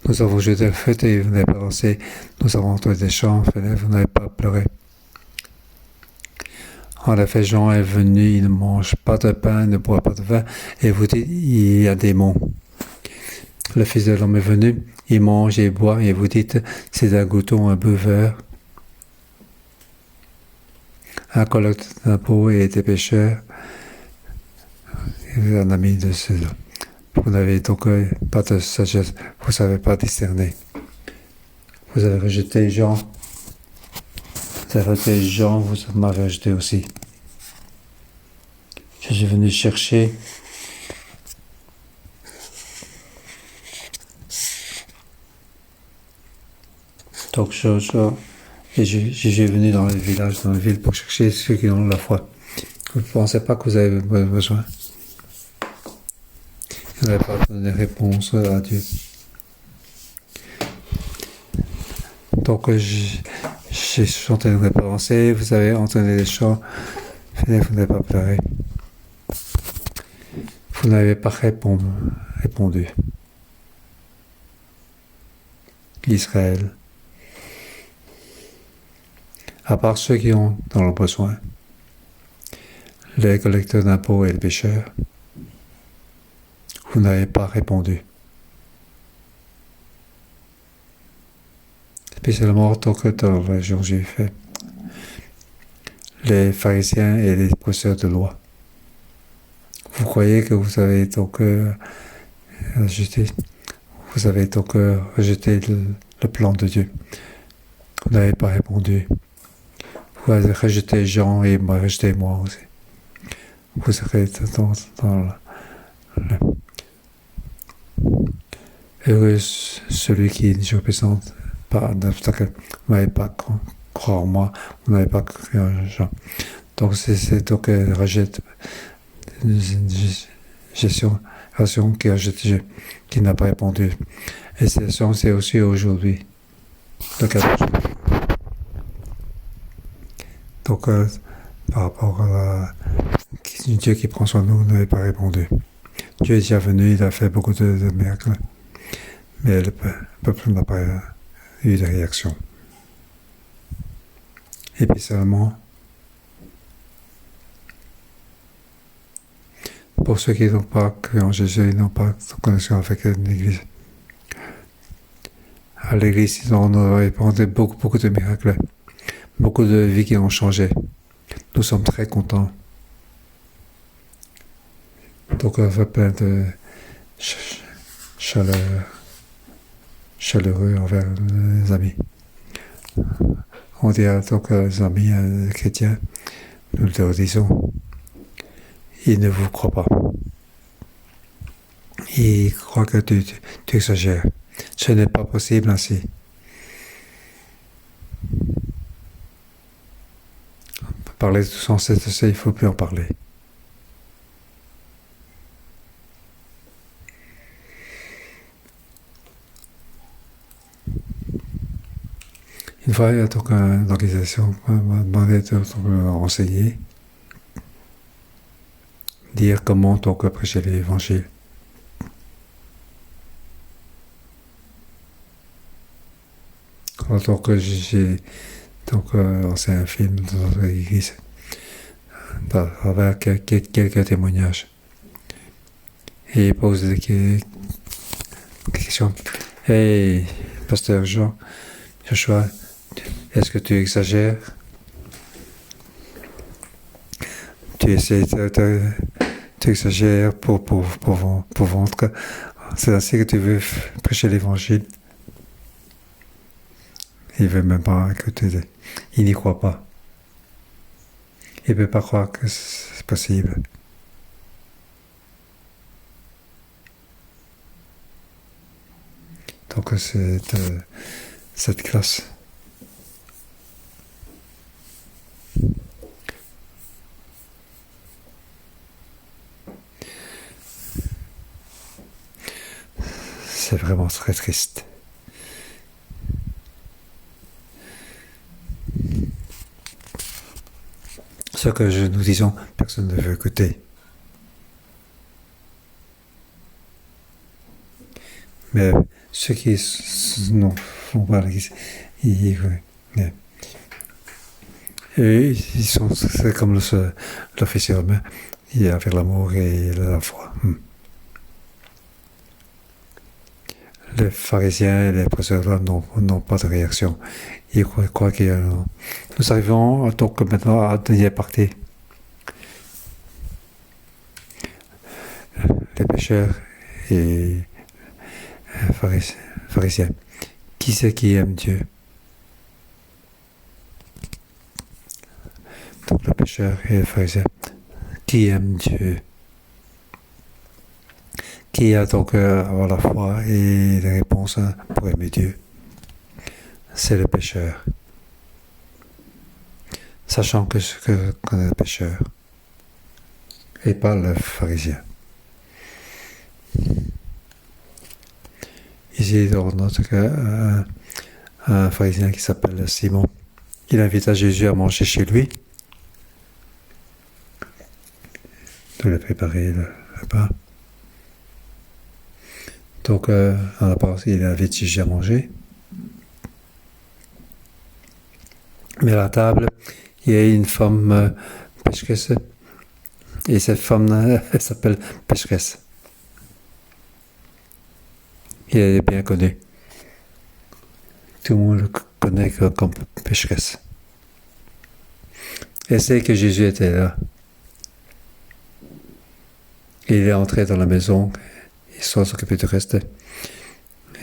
Nous avons jeté le feu et vous n'avez pas dansé. Nous avons entendu des chants, vous n'avez pas pleuré. En effet, Jean est venu, il ne mange pas de pain, ne boit pas de vin, et vous dites, il y a des démons. le Fils de l'homme est venu, il mange et il boit, et vous dites, c'est un glouton, un buveur, un collecteur d'impôts et des pécheurs, et un ami de ceux-là. Vous n'avez donc pas de sagesse, vous ne savez pas discerner. Vous avez rejeté Jean, vous m'avez rejeté aussi. Je suis venu chercher donc je suis venu dans les villages, dans les villes pour chercher ceux qui ont la foi. Vous ne pensez pas que vous avez besoin. Vous n'avez pas donné réponse à Dieu. Donc j'ai chanté une pensée, vous avez entendu les chants, vous n'avez pas pleuré. Vous n'avez pas répondu. Israël. À part ceux qui ont dans le besoin, les collecteurs d'impôts et les pécheurs, vous n'avez pas répondu. Spécialement tant que dans la région j'ai fait. Les pharisiens et les professeurs de loi. Vous croyez que vous avez donc rejeté le plan de Dieu. Vous n'avez pas répondu. Vous avez rejeté Jean et m'a rejeté moi aussi. Vous serez dans le heureux celui qui ne représente pas d'obstacle. Vous n'avez pas croire en moi, vous n'avez pas cru en Jean. Donc c'est donc rejette une gestion qui rejette Dieu, qui n'a pas répondu. Et c'est aussi aujourd'hui le cas d'aujourd'hui. Donc par rapport à Dieu qui prend soin de nous, n'avait pas répondu. Dieu est déjà venu, il a fait beaucoup de miracles, mais le peuple n'a pas eu de réaction. Et puis seulement, pour ceux qui n'ont pas cru en Jésus, ils n'ont pas de connexion avec l'Église. À l'Église, on a répandu beaucoup de miracles, beaucoup de vies qui ont changé. Nous sommes très contents. Donc on fait plein de chaleureux envers les amis. On dit donc les amis chrétiens, nous leur disons, ils ne vous croient pas. Ils croient que tu exagères. Ce n'est pas possible ainsi. Parler de tout sens, il ne faut plus en parler. Une fois, il y a donc une organisation m'a demandé de me renseigner, dire comment donc prêcher l'évangile. Donc j'ai lancé un film dans l'église avec quelques témoignages. Et il pose des questions. Hey, pasteur Joshua, est-ce que tu exagères? Tu essaies tu exagères pour vendre que c'est ainsi que tu veux prêcher l'évangile. Il ne veut même pas écouter. Il n'y croit pas. Il ne peut pas croire que c'est possible. Donc c'est cette classe. C'est vraiment très triste. Ce que nous disons, personne ne veut écouter. Mais ceux qui ne font pas l'église, c'est comme l'officier romain, il y a avec l'amour et la foi. les pharisiens et les précédents n'ont pas de réaction. Ils croient qu'il y a... Nous arrivons donc maintenant à la dernière partie. Les pécheurs et pharisiens. Qui c'est qui aime Dieu? Donc le pécheur et le pharisien. Qui aime Dieu? Qui a donc avoir la foi et les réponses pour aimer Dieu? C'est le pécheur. Sachant qu'on est le pécheur. Et pas le pharisien. Ici, dans notre cas, un pharisien qui s'appelle Simon. Il invita Jésus à manger chez lui. De lui préparer le repas. Donc, dans la partie, il invite Jésus à manger. Mais à la table, il y a une femme pécheresse. Et cette femme, elle s'appelle pécheresse. Et elle est bien connue. Tout le monde le connaît comme pécheresse. Elle sait que Jésus était là. Il est entré dans la maison. Il soit s'occuper du reste.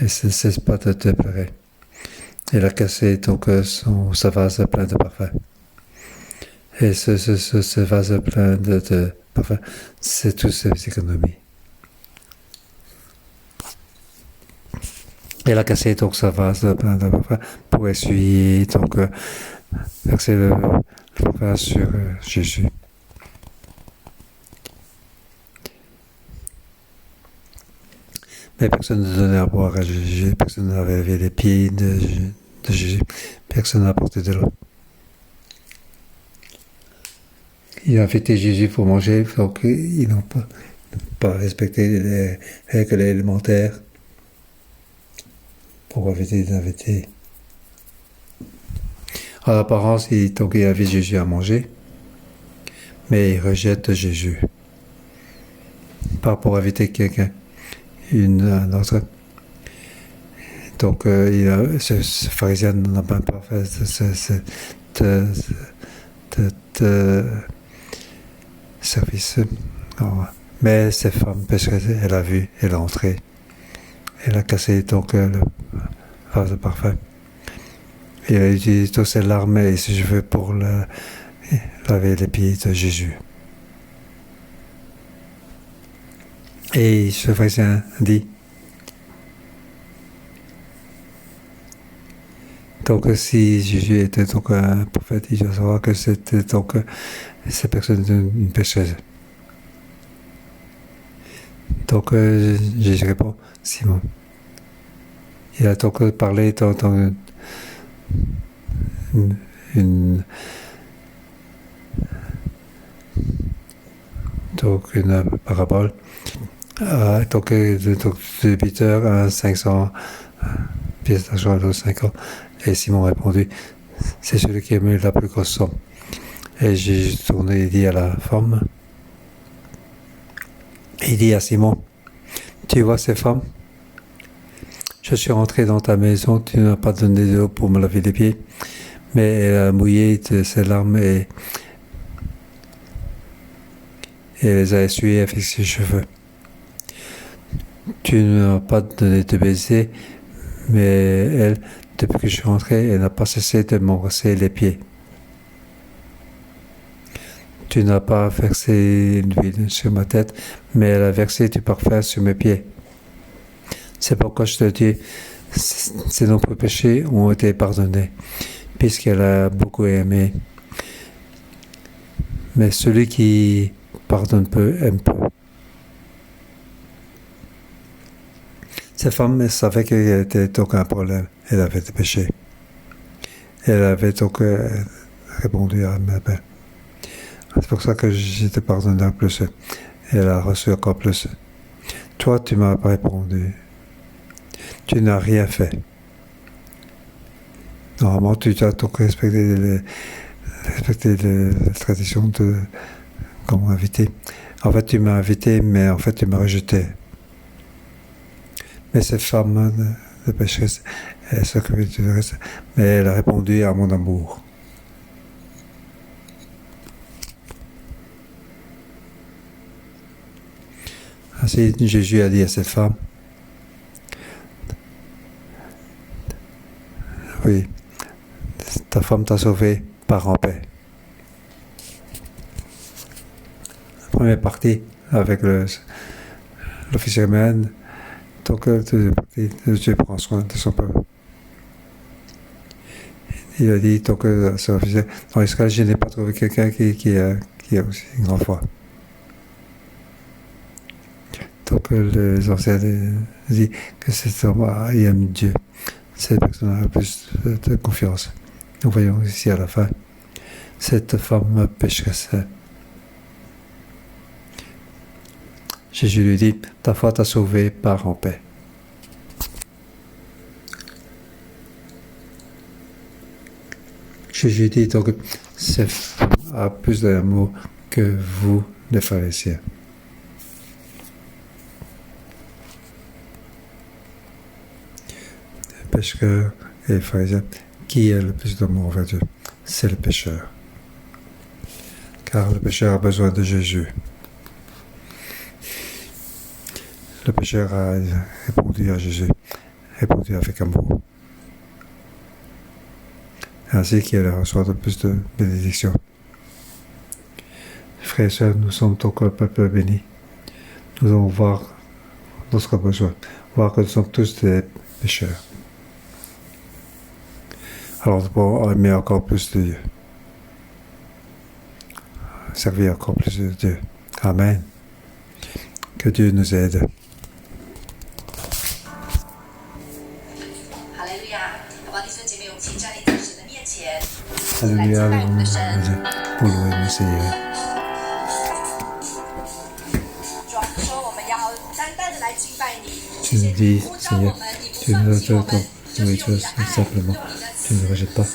Et ne cesse pas de pleurer. Il a cassé donc sa vase plein de parfums. Et ce vase plein de parfums, c'est toutes ses économies. Il a cassé donc sa vase plein de parfums pour essuyer, donc verser le parfum sur Jésus. Mais personne ne donnait à boire à Jésus, personne n'avait lavé les pieds de Jésus, personne n'a apporté de l'eau. Il a invité Jésus pour manger, donc ils n'ont pas respecté les règles élémentaires pour inviter les invités. En apparence, il invite Jésus à manger, mais il rejette Jésus. Pas pour inviter quelqu'un. Un autre. Donc, ce pharisien n'a même pas fait service. Mais cette femme pécheresse, elle a vu, elle est entrée. Elle a cassé donc le vase de parfum. Et elle a utilisé toutes ses larmes et ses cheveux pour laver les pieds de Jésus. Et ce pharisien dit, donc si Jésus était donc un prophète, il doit savoir que c'était donc cette personne une pécheresse. Donc Jésus répond, Simon. Il a donc parlé dans une parabole. Donc de 8 heures à 500 pièces d'argent à 5 ans. Et Simon a répondu, c'est celui qui a mis la plus grosse somme. Et j'ai tourné et dit à la femme, il dit à Simon, tu vois ces femmes? Je suis rentré dans ta maison, tu n'as pas donné d'eau pour me laver les pieds, mais elle a mouillé de ses larmes et les a essuyées avec ses cheveux. Tu ne m'as pas donné de baiser, mais elle, depuis que je suis rentré, elle n'a pas cessé de m'embrasser les pieds. Tu n'as pas versé une huile sur ma tête, mais elle a versé du parfum sur mes pieds. C'est pourquoi je te dis, ces nombreux péchés ont été pardonnés, puisqu'elle a beaucoup aimé. Mais celui qui pardonne peu, aime peu. Cette femme, elle savait qu'il y avait donc un problème. Elle avait des péchés. Elle avait donc répondu à mes appels. C'est pour ça que je te pardonne plus. Elle a reçu encore plus. Toi, tu m'as pas répondu. Tu n'as rien fait. Normalement, tu dois donc respecter les traditions de comme invité. En fait, tu m'as invité, mais en fait, tu m'as rejeté. Mais cette femme de pécheresse, elle s'occupait du reste, mais elle a répondu à mon amour. Ainsi, Jésus a dit à cette femme, oui, ta femme t'a sauvé, pars en paix. La première partie, avec l'officier humain, donc Dieu prend soin de son peuple. Il a dit, donc, dans Israël, je n'ai pas trouvé quelqu'un qui a aussi une grande foi. Donc, les anciens disent que cet homme aime Dieu. Cette personne a plus de confiance. Nous voyons ici à la fin, cette femme pécheresse. Jésus lui dit, ta foi t'a sauvé, pars en paix. Jésus dit donc, cette femme a plus d'amour que vous, les pharisiens. Les pécheurs et les pharisiens, qui a le plus d'amour envers Dieu? C'est le pécheur. Car le pécheur a besoin de Jésus. Le pécheur a répondu à Jésus, répondu avec amour. Ainsi qu'il reçoit de plus de bénédictions. Frères et sœurs, nous sommes donc un peuple béni. Nous allons voir notre besoin, voir que nous sommes tous des pécheurs. Alors nous pouvons aimer encore plus de Dieu. Servir encore plus de Dieu. Amen. Que Dieu nous aide. Alléluia, pour louer le Seigneur. Tu nous dis, Seigneur, tu nous donnes ton nourriture simplement. Tu ne rejettes pas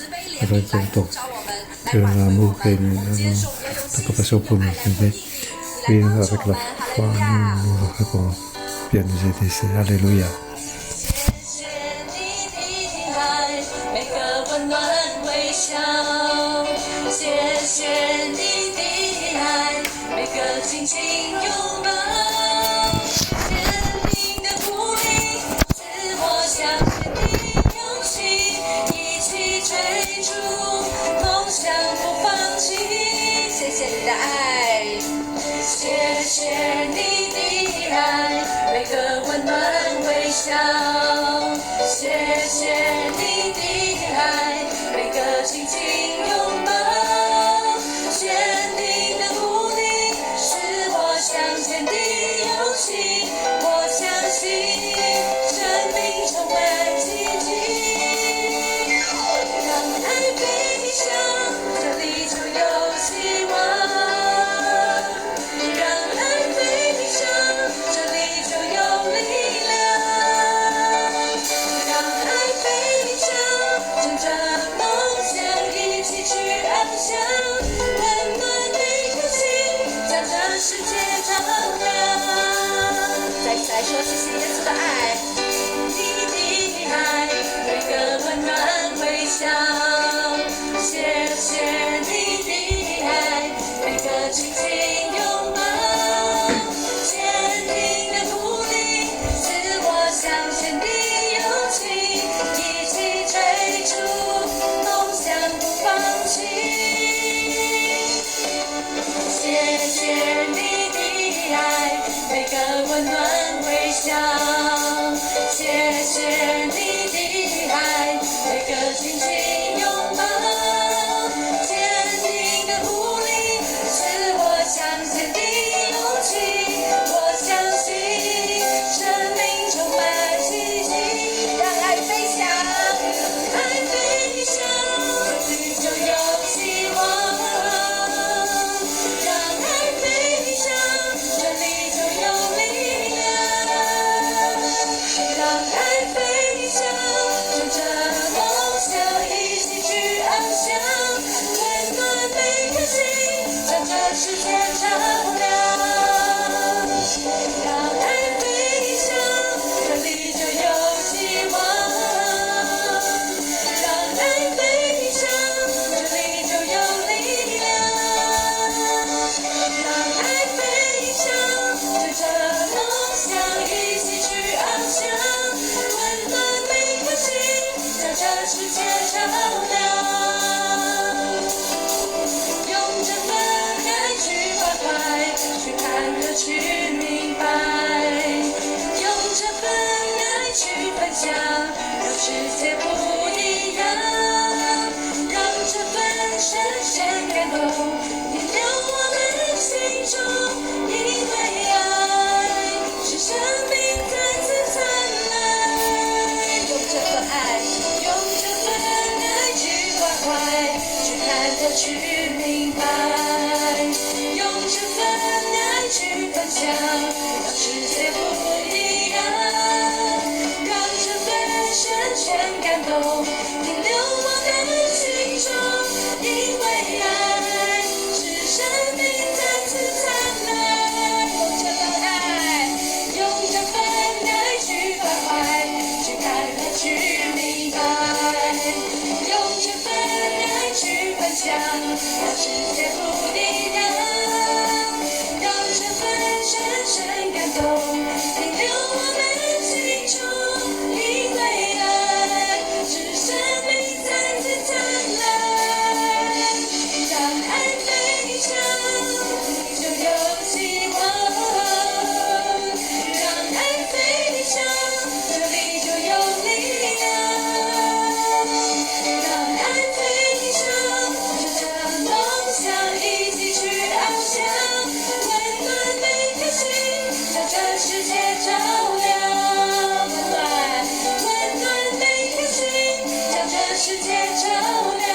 avec ton don. Tu as l'amour et ta compassion pour nous aider. Oui, avec la foi, nous répondons. Viens nous aider, Alléluia. 享，让世界不一样，让这份深深感动点亮我们心中，因为爱是生命再次灿烂。用这份爱，用这份爱去关怀，去看透，去明白，用这份爱去分享，让世界不一样，让这份深深感动停留我的心中，因为爱是生命再次灿烂。用这份爱，用这份爱去关怀，去看透，去明白，用这份爱去分享，让世界不一样，让这份深深感动停留我们心中，因为爱是生命再次灿烂。让爱飞翔，就有希望，让爱飞翔，这里就有力量，让爱飞翔，就这梦想一起去翱翔，温暖每颗心，让这世界照亮，温暖每颗心，让这世界照亮，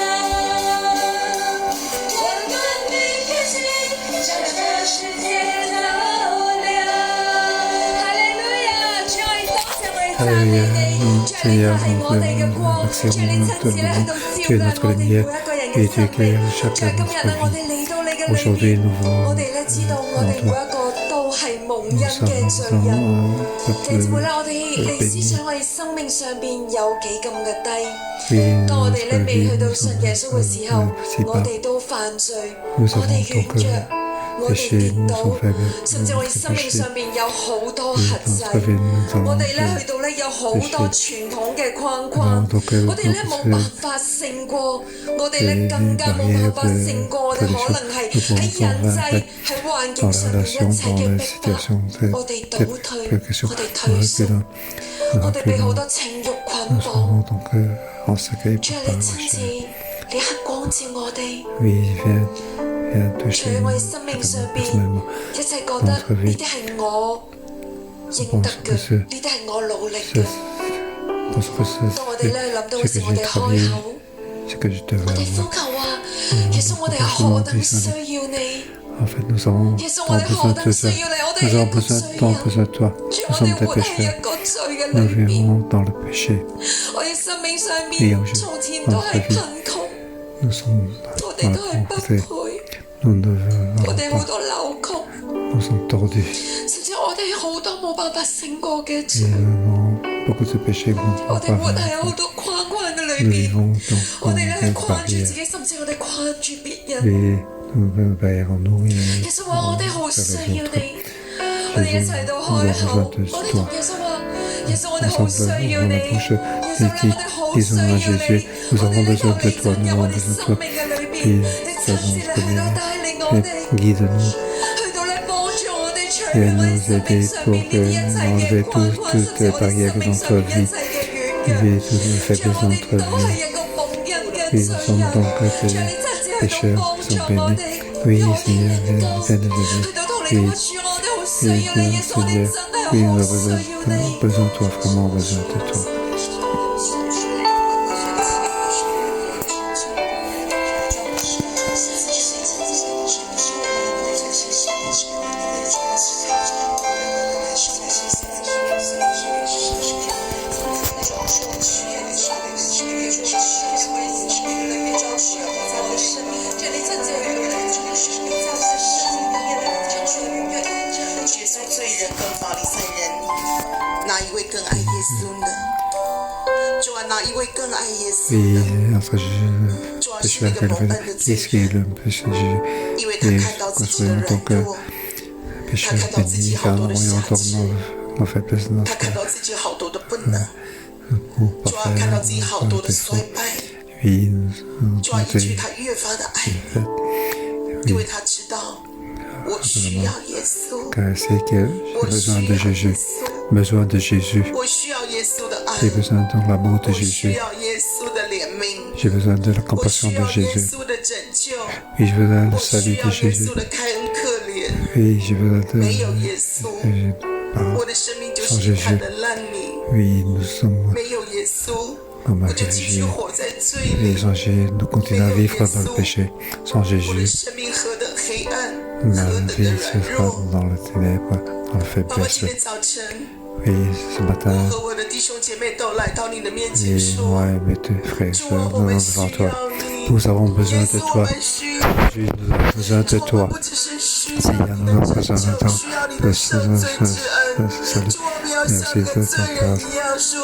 温暖每颗心，让这世界照亮。哈利路亞，主愛多謝我哋讚美你，主你係我哋嘅光，主你親自咧喺度照亮我哋每一個人嘅生命。主今日啊，我哋嚟到你嘅裏面，我哋咧知道我哋每一個都係蒙恩嘅罪人。弟兄姊妹咧，我哋嚟思想我哋生命上邊有幾咁嘅低。當我哋咧未去到信耶穌嘅時候，我哋都犯罪，我哋軟弱，我哋跌倒，甚至我哋生命上邊有好多限制。我哋咧去到咧有好多傳統嘅框框，我哋咧冇辦法勝過，我哋咧更加冇辦法勝過我哋可能係喺人際喺環境上面一切嘅逼迫，我哋倒退，我哋退縮，我哋被好多情慾捆綁。主啊，你親自你刻光照我哋，除我哋生命上邊一切覺得呢啲係我應得嘅，呢啲係我努力嘅。當我哋咧諗到嘅時，我哋開口，我哋呼求話：耶穌，我哋何等需要你！耶穌，我哋何等需要你！我哋係一個罪人，主，我哋活喺一個罪嘅裏邊。我哋生命上面從前都係貧窮，我哋都係不配，我哋好多扭曲，甚至我哋好多冇辦法勝過嘅罪。我哋活喺好多框框嘅裏邊，我哋咧係框住自己，甚至我哋框住別人。耶穌話：我哋好需要你，我哋一齊到開口，我哋同耶穌話：耶穌，我哋好需要你，耶穌咧，我哋好需要你，我哋呢個你進入我哋生命嘅裏邊，你親自咧去到帶領我哋，去到咧幫助我哋除去我哋生命上面呢啲一切嘅框框，甚至我哋生命上面一切嘅軟弱，讓我哋都係一個蒙恩嘅罪人，讓你親自去到幫助我哋，用你嘅道，去到同你講主，我哋好需要你，耶穌，我哋真係好需要你。Entre pécheur qu'est-ce qui est le péché et construire en tant que pécheur béni, car nous voyons encore nos faiblesses, nos parfaits, nos défauts. Oui, nous sommes car c'est que j'ai besoin de Jésus. besoin de Jésus. 我需要耶稣的爱， J'ai besoin de l'amour de 我需 Jésus. 要耶稣的怜悯， J'ai besoin de la 我 compassion 需 de 要耶 Jésus. 稣的拯救， Oui, j'ai besoin 我 du 需 salut 要 de 耶 Jésus. 稣的开恩可怜。 Oui, j'ai besoin 没有 de... 耶稣， Pardon. 我的生命就是一滩的烂泥。 Oui, nous sommes 没有耶稣， comme 我 un 就继续 péché. 活在罪 Et 里。 sans Jésus, nous continuons à vivre dans le péché. Sans 我的 Jésus, 生命何等黑暗， ma 何等的 vie 软 se 弱。 fera dans le ténèbre, dans la 爸爸，今 faiblesse. 天早晨， Oui, ce matin, 我和我的弟兄姐妹都来到你的面前 et 说 moi et mes deux frères et：“ 主啊， sœurs, 我 nous 们 sommes 需 devant toi. 要你。 Nous avons besoin 耶 de 稣，我 toi. 们需要。 Jésus, nous avons besoin de 主，我 toi. 们不只是需要 Seigneur, 你 nous 的 avons 拯 besoin 救， de 需要你 de 的赦罪之恩。 salut. 主，我们要 Merci 像 de 个 ton 罪人 grâce. 一样说：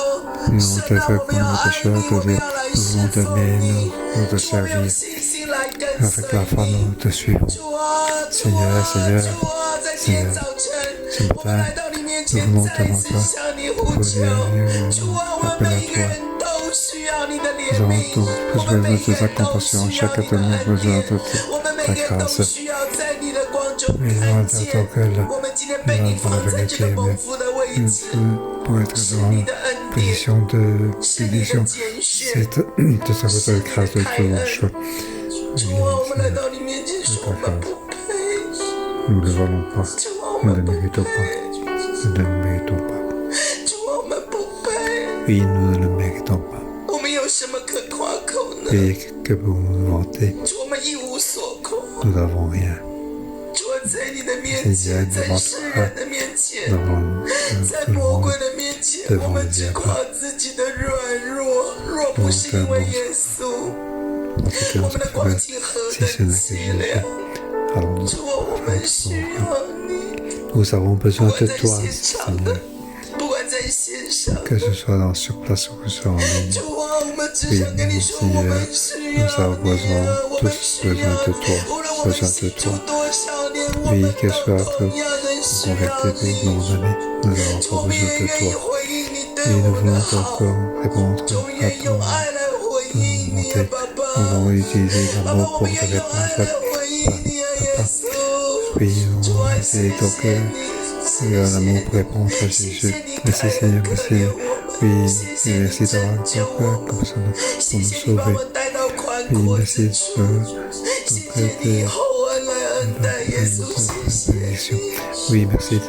Nous 神 avons 啊， fait 我们 comme 要 nos 爱 pécheurs, 你，我 de 们 Dieu. 要来 Nous 侍 voulons 奉 t'aimer, 你。 nous te 主，我们用 servir. 信心来跟随 Avec la foi, 你。 nous te suivons. 主啊，主 Seigneur, 啊， Seigneur, 主啊，在今天 Seigneur, 早晨， ce 我们 matin, 来到你面 nous 前， venons 再 devant 次 toi. 向你呼 Nous 求。主啊，我 appelle 们 à 每个 toi. 人都需要你的 Nous 怜 avons 悯， tous 我们 besoin 每 de 个 ta 人都 compassion. 需要 Chacun 你 de 的 nous a 恩 besoin 典， de 我们每 ta 个人都 grâce. 需要在你的光中 Et 看 nous 见 attendons que 我们今天被你 dans 放 la 在这个 vérité, 蒙福的位 mais 置， pour être 是 dans 你 la 的恩典， position de 是你的 bénédiction, 拣选。 c'est de ta grâce de tout mon choix. 主啊，我们来到你面前说，我们不配。 Nous ne le voulons pas. 主啊，我 Nous 们 ne 不 le méritons 配 pas.。Nous ne le méritons pas. 主啊，我们不配。 Oui, nous ne le méritons pas. 我们有什么可夸口呢？ Et que pouvons-nous vanter? 主，我们一无所口。 Nous n'avons rien. 主啊，在你的面前，在世人的面 Nous 前， avons 在 tout le 魔 monde. 鬼的面前，我们只夸自己的软弱。若不是因为耶稣， C'est que 我 notre 们的光 frère, 景何 si 等 ce n'est que 凄 Jésus, 凉！ allons-nous. 主啊，我们需要你。 Nous avons 不 besoin 管 de 在 toi, 现场的 Seigneur. 不管在线上， Que ce soit sur place ou que ce soit en ligne. 主啊，我们只想跟你说，我们需要 nous avons 你 besoin, 啊，我们 tous 需 besoin 要 de 你。 toi, 无论我们 besoin 信 de 主 toi. 多少年，我 Oui, 们 que 都 soit 同样的需要 converti 你。 nos années, nous avons 主，我 encore 们也 besoin de 愿意 toi. 回应你 Et 对 nous 我们的 voulons 好， encore répondre 主 à 愿用 ton 爱来回应你啊， volonté. 爸爸。 Nous allons utiliser 爸爸， l'amour 我 pour 们 te 也用爱 répondre. 来回应你啊，耶稣。 Oui, 主 on 啊， va 谢 essayer 谢 donc 你， l'amour pour répondre à 谢 Jésus. 谢你 Merci 开 Seigneur, 恩可 merci. 怜我们， Oui, 谢谢 et 你 merci 拯 d'avoir 救 encore 我们， comme ça pour 谢 nous 谢你把 sauver. 我们带到宽 Oui, 阔 merci 之处，谢谢你厚恩来恩待耶稣，谢谢 bénédiction. 你。 Oui, merci.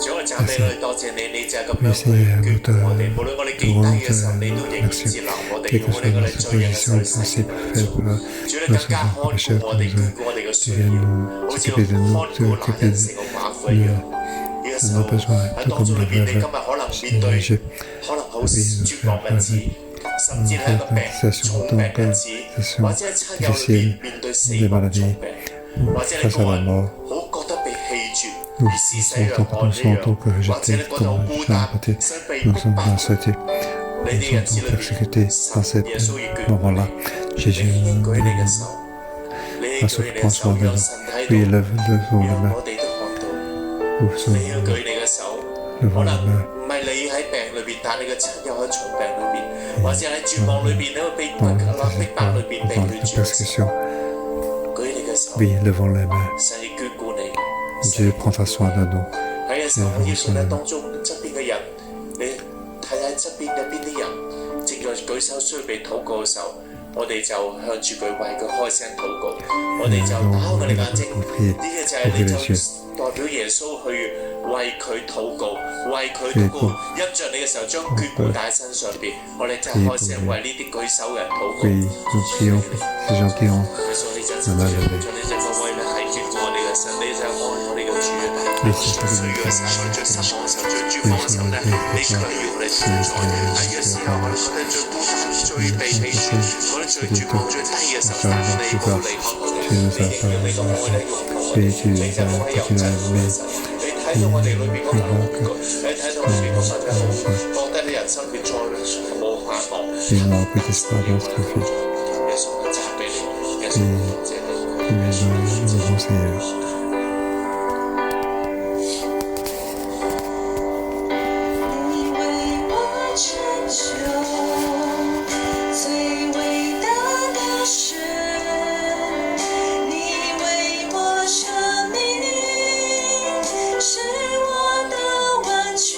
主我讚美你，多謝你，你就係咁樣 Merci 去 à 眷 nous 顧我哋。無論我哋幾低嘅時候，你都仍然 merci. 接納我哋。 Quelle 無 que 論 soit 我哋 notre 罪人嘅 position, 時候， si faible, 主你 nous 更加看 sommes 顧 pécheurs, 我哋， nous 眷顧我哋嘅需 tu 要， viens 好 nous 似 occuper de 看 nous, 顧 tu 那 occuper 人成個寡婦一樣。呢個時 de 候 nos besoins, 喺 tout 當 comme 中 le 裏邊，你今日 veuve. 可能面對 J'ai 可能好絕望日子，甚至係一個病重病日子，或者喺親友裏邊面對死亡重病，或者你個人好覺得被棄絕。 Nous 而是死若 sentons, 我 nous 呢樣， sentons que 或者你 j'étais 覺得好 comme 孤 je 單 l'ai， 想被 nous 逼 sommes 迫。 insultés, 你 nous 呢日子 sommes 裏 persécutés 邊， dans ce 耶穌已眷顧 moment-là. 你， Jésus 你已經舉你嘅 nous 手，你已 a 經舉你嘅 prend 手， soin de 讓 nous. 神睇 Oui, 到， levons les 讓 mains. 我哋都看到。 Nous 你 sommes 要舉你嘅手， levons 可能 les mains. 唔係你喺病裏邊，但係你嘅親友喺重病裏邊，或者喺絕望裏邊，你會被逼迫裏邊被 dans 拒 la 絕。 persécution. 舉你嘅手， Oui, levons les mains. 神已眷顧你。 Dieu prendra soin de nous. 喺嘅時候，我要信喺當中側邊嘅人，你睇睇側邊有邊啲人正在舉手需要被禱告嘅時候，我哋就向住佢為佢開聲禱告，我哋就打開我哋眼睛，呢個就係你就代表耶穌去為佢禱告，為佢禱告，因着你嘅時候將眷顧帶喺身上邊，我哋真係開聲為呢啲舉手嘅人禱告。 Oui, nous prions ces gens qui ont 佢所以就真係你就個位咧係眷顧我哋嘅神，你就係愛我哋嘅主。我哋最需要嘅時候，我哋最失望嘅時候，最絕望嘅時候咧，你卻係要我哋存在。喺嘅時候，我哋覺得最孤單、最被棄絕，我哋最絕望、最低嘅時候，但係你冇離開我哋，你仍然你嘅愛咧擁抱我哋，你就冇喺有真嘅神。你睇到我哋裏邊嗰份恐懼，你睇到裏邊嗰份嘅恐懼，覺得你人生嘅再冇盼望。 qui nous remplit d'espérance, que fait. 耶穌嘅讚美你，耶穌多謝你。 Nous devons Seigneur. 你为我成就最伟大的事，你为我舍命，是我的完全。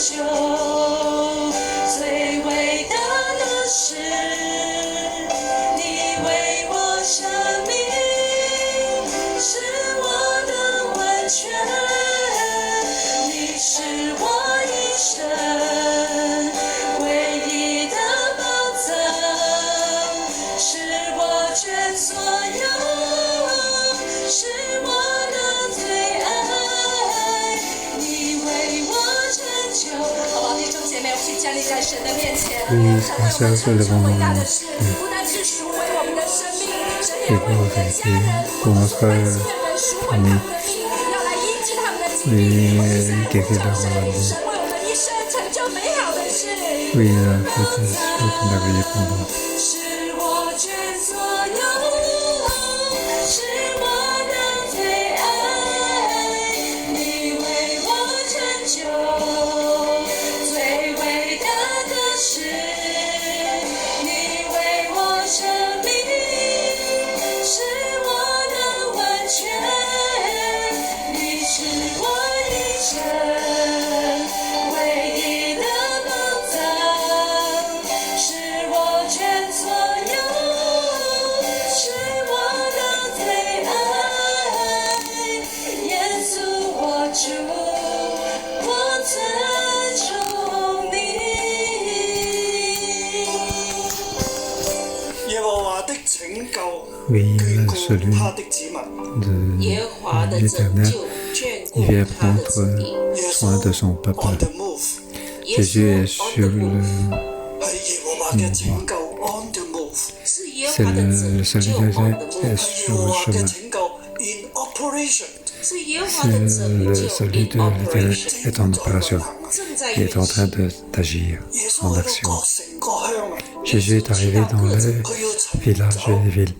救，最伟大的是你为我生命，是我的完全，你是我一生唯一的宝藏，是我全所有，是我的最爱，你为我成就。好不好，弟兄姐妹，我们去站立在神的面前，神为我们成就伟大的事，不单是赎回我们的生命，神也为我们的家人、我们所有的人赎回他们的命，要来医治他们的疾病。我是相信神为我们一生成就美好的事。是我全所有，是我的最爱，你为我成就，最伟大的是你为我生命，是我的完全，你是我一生唯一的宝藏，是我全所有，是我的最爱，耶稣我主，我尊重你。耶和華的拯救 Oui, 眷顧 celui 他的子民。 de 耶和華的拯 l'Éternel, 救眷 il vient 顧他的子 prendre 民。 soin de son peuple. On the move Jésus est sur le... 係耶和華嘅拯救 on the move， 是耶和 C'est 華的 le 拯 Seigneur 救 est 我的路， 係耶 sur 和 le 華嘅 chemin. 拯救 in operation， 是耶和華的拯救 Celui de in l'Éternel operation， est en opération. 正在 Il 運 est en train 行。 d'agir 耶 en 穌去到 action. 各城各鄉啊， Jésus est arrivé dans les villages et les villes.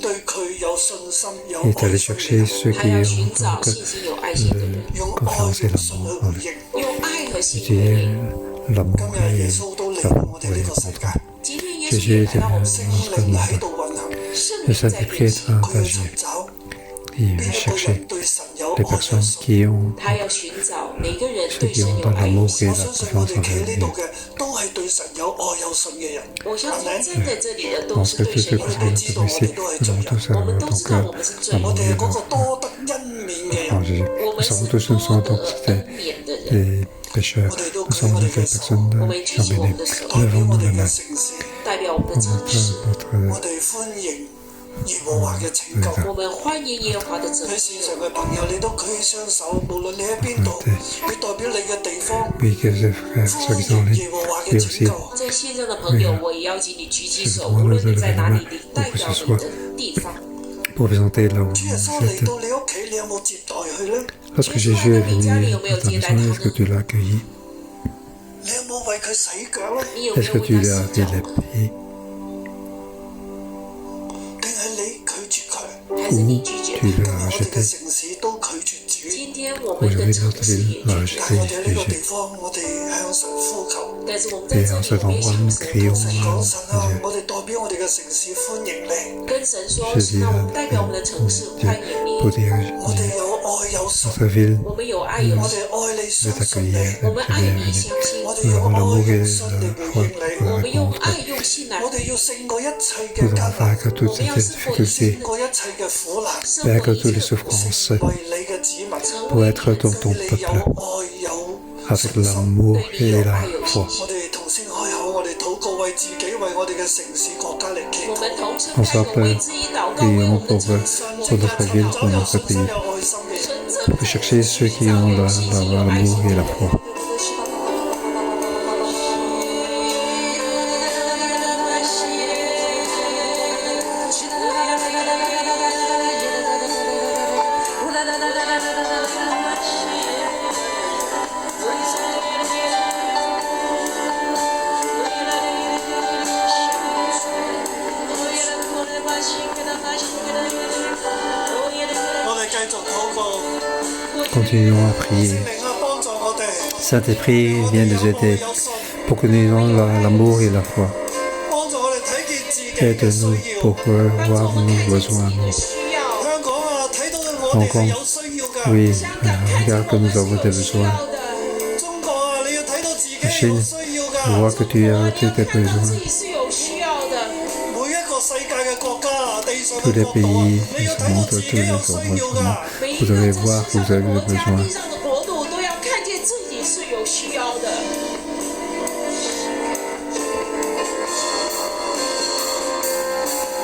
對佢有信心有 Il est 愛 allé 心 chercher 嘅人， ceux 他 qui 要 ont 尋找 donc 信心有愛心的人，用愛 confiance et 用信 l'amour 去 en 回 lui. 應。用愛和信 Qui 回 est 應。 l'amour 今日耶 et 穌都嚟 l'amour 到我哋 pour 呢 les 個世界， rencontrer. 今天耶 Jésus 穌也 était 來到我們 聖 notre 靈喺 monde. 度運行， 聖 Le 靈在 Saint-Esprit 運 est 行， en 佢要 agir. 尋找 Il 邊 veut 一個 chercher 人對神有 les 愛有 personnes 信。 qui ont 他要尋找每個人 ceux 對 qui 神 ont 有 dans 愛有 l'amour 信 et 我 la 相信我 confiance 哋 en 企喺呢 lui. 度嘅都係對神有愛有信嘅人。我相信 Amen 站在這裡的都 Parce 是 que 對 tous 神 ceux 有 qui 愛 sont 的。 ici, nous avons tous 我們都 donc 知道我們是罪 我 l'amour 哋 et 係嗰個 l'amour 多得恩免嘅 en 人。 Jésus. 我 Nous 們 savons 是 tous, nous 多 sommes 得 donc 恩免的人。 des pécheurs. Nous sommes des personnes 我們舉起我們的手， 代表 Levons 我 nous 哋 la 嘅 main 城市，代表我們的 pour 城市。 我 notre 哋歡迎耶和華嘅拯救。我們歡迎耶和華的拯喺線上救。嘅朋友，你都舉起雙手，無論你喺邊度，你代表你嘅地方， Oui, que les frères, ceux qui sont en 歡迎 ligne, 耶和華 lui 嘅拯 aussi. 救。在線上的朋友，我也邀請你舉起手，無論你在哪裡，你代表你的地方。 Pour présenter là où 主耶 vous 穌嚟 êtes. 到你屋企，你有冇接待佢呢？ Lorsque Jésus est venu dans ta maison, est-ce que tu l'as accueilli? 你有冇為佢洗腳呢？你有沒 Est-ce 有 que 為 tu 他 lui as 洗 fait 腳？ les pieds? 定係你拒絕佢？還是你拒絕 Tu 他？ l'as 我哋嘅 rejeté? 城市都拒絕主，今天我們的 Aujourd'hui, 城 notre 市 ville 也 l'a 拒絕， 但係我 rejeté, 哋喺呢個地 Jésus. 方，我哋向神呼求。但是我們在 Et 這 en 裡， cet 我們也 endroit, 向 nous 神 crions 呼求， 講 à 神啊， Dieu. 我哋代表我哋嘅城市歡迎你。跟神說， Je 是 dis 那我 à 們代表我們的城市歡迎 pour 你， dire 我哋有愛有信， notre ville 我們有愛有我信，哋愛你 veut 相信你， t'accueillir, 我們愛你 bienvenue. 相信，我哋 Nous 用 avons l'amour 愛 et 用信嚟 la 回 foi 應你， pour 我 la 們用 rencontre. 愛用信來 我哋要勝過一切嘅 Nous 艱 allons 難， vaincre toutes ces difficultés, 勝過一切嘅苦難， vaincre toutes les 勝過一切 souffrances 為你嘅子民， pour être dans ton 你有 peuple 愛有 avec 信心。 l'amour 對你 et 有 la 愛有 foi. 信心。我哋同聲開口，我哋禱告，為自己，為我哋嘅城市國家嚟祈我們禱。同聲開口，為自己禱告，為我 Prions 們的 pour, 城市， pour notre ville, 找 pour 有 notre 信心、 pays. 有愛心嘅人。 真 Pour chercher ceux qui ont l'amour et la foi. 我哋繼續禱告， Continuons à prier. 聖靈啊，幫助我哋， Saint-Esprit 我 vient 哋 nous 有愛 aider 有信， pour que nous ayons l'amour et la foi. 幫助我哋睇見自己嘅 Aide-nous 需要。 pour voir nos besoins. 需要。 香港啊，睇到我哋係有需要㗎。 Oui, regarde que nous avons des besoins. 中國啊，你要睇到 Chine, 需要 je vois 㗎。 que tu 我 as 要 tes 看到 besoins. 自己是有需要的。每一個世界嘅國家、地上 Tous 嘅 les 國度啊， pays 你 de 要 ce 睇到 monde, 自 tous 己 les 有 endroits 需要 du monde, 㗎。每一 vous 个 devez 在 voir 世 que 上 vous 的 avez 国 des 家、 besoins. 地上的国度都要看见自己是有需要的。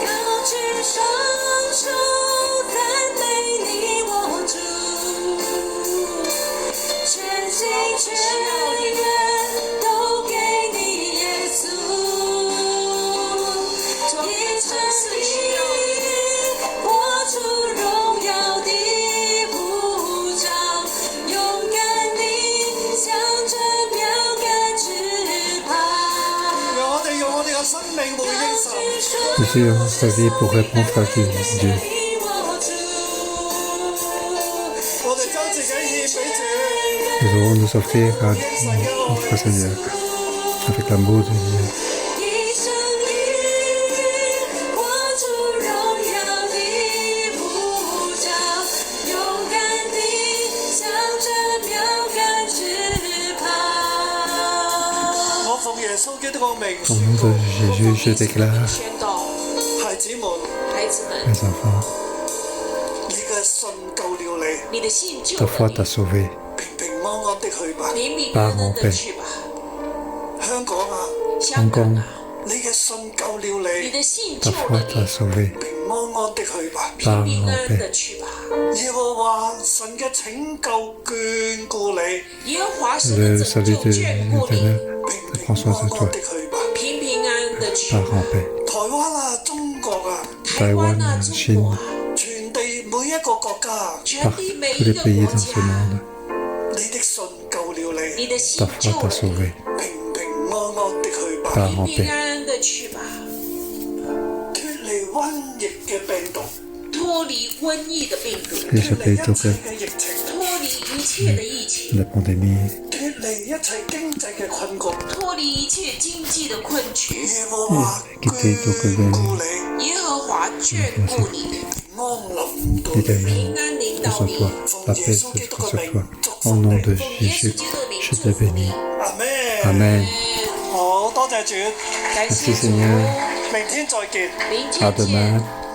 高举双手，赞美你我主，全心全意都给你耶稣，一生命活出荣耀的呼召，勇敢地向着标杆直跑。讓我哋用我哋嘅生命回應神。 Aussi, notre vie pour répondre à Dieu. 我哋將自己獻俾主， Nous devons nous offrir à notre Seigneur avec l'amour de Dieu. 一生命活出荣耀的呼召，勇敢地向着标杆直跑。我奉耶穌基督嘅名 Au nom de Jésus, je déclare, 宣告，孩子們，孩子们， mes enfants, 你嘅信救了你，你的信救 ta 了 foi 你 t'a，sauvé. 平平安安的去吧。平平安安的去吧。香港啊，香港啊，你嘅信救了你你，的信 Ta 救 foi 了 t'a 你， sauvé. 平安安的去吧。平平安安的去吧。耶和華神嘅拯救眷顧你，耶和華神 Le 的拯 salut 救 de 眷顧你， l'Éternel 平 prend 平 soin 安 de 安 toi. 的去吧。平平安安的去 Pars 吧。 en paix. 台灣啊，中國啊，台灣啊，中國啊，全地每一個國家，全 Par 地每 tous 一 les 個 pays 國 dans ce 家， monde, 你的信救了你，你的 ta 信 foi 救 t'a 了 sauvé. 平平安安的去吧。 Pars 你， en 平平 paix. 安安的去吧，脱離瘟疫嘅病毒，脫離瘟疫的病毒， Échapper 脱離 donc 一切嘅疫情，脫離一切的疫情， la pandémie. 脱離一切經濟嘅困局。脫離一切經濟的困局。耶和華眷顧你，耶和華眷顧你，安臨到你。 Éternel, 平安臨 paix 到 sur 你。 toi. La paix soit sur toi. Au nom de 奉耶穌 Jésus, 基督的名 je 祝 te 福你 bénis.，阿咩？ Amen. 好多謝主，感謝 Merci 主， Seigneur. 明天再見。明 À 天見。 demain.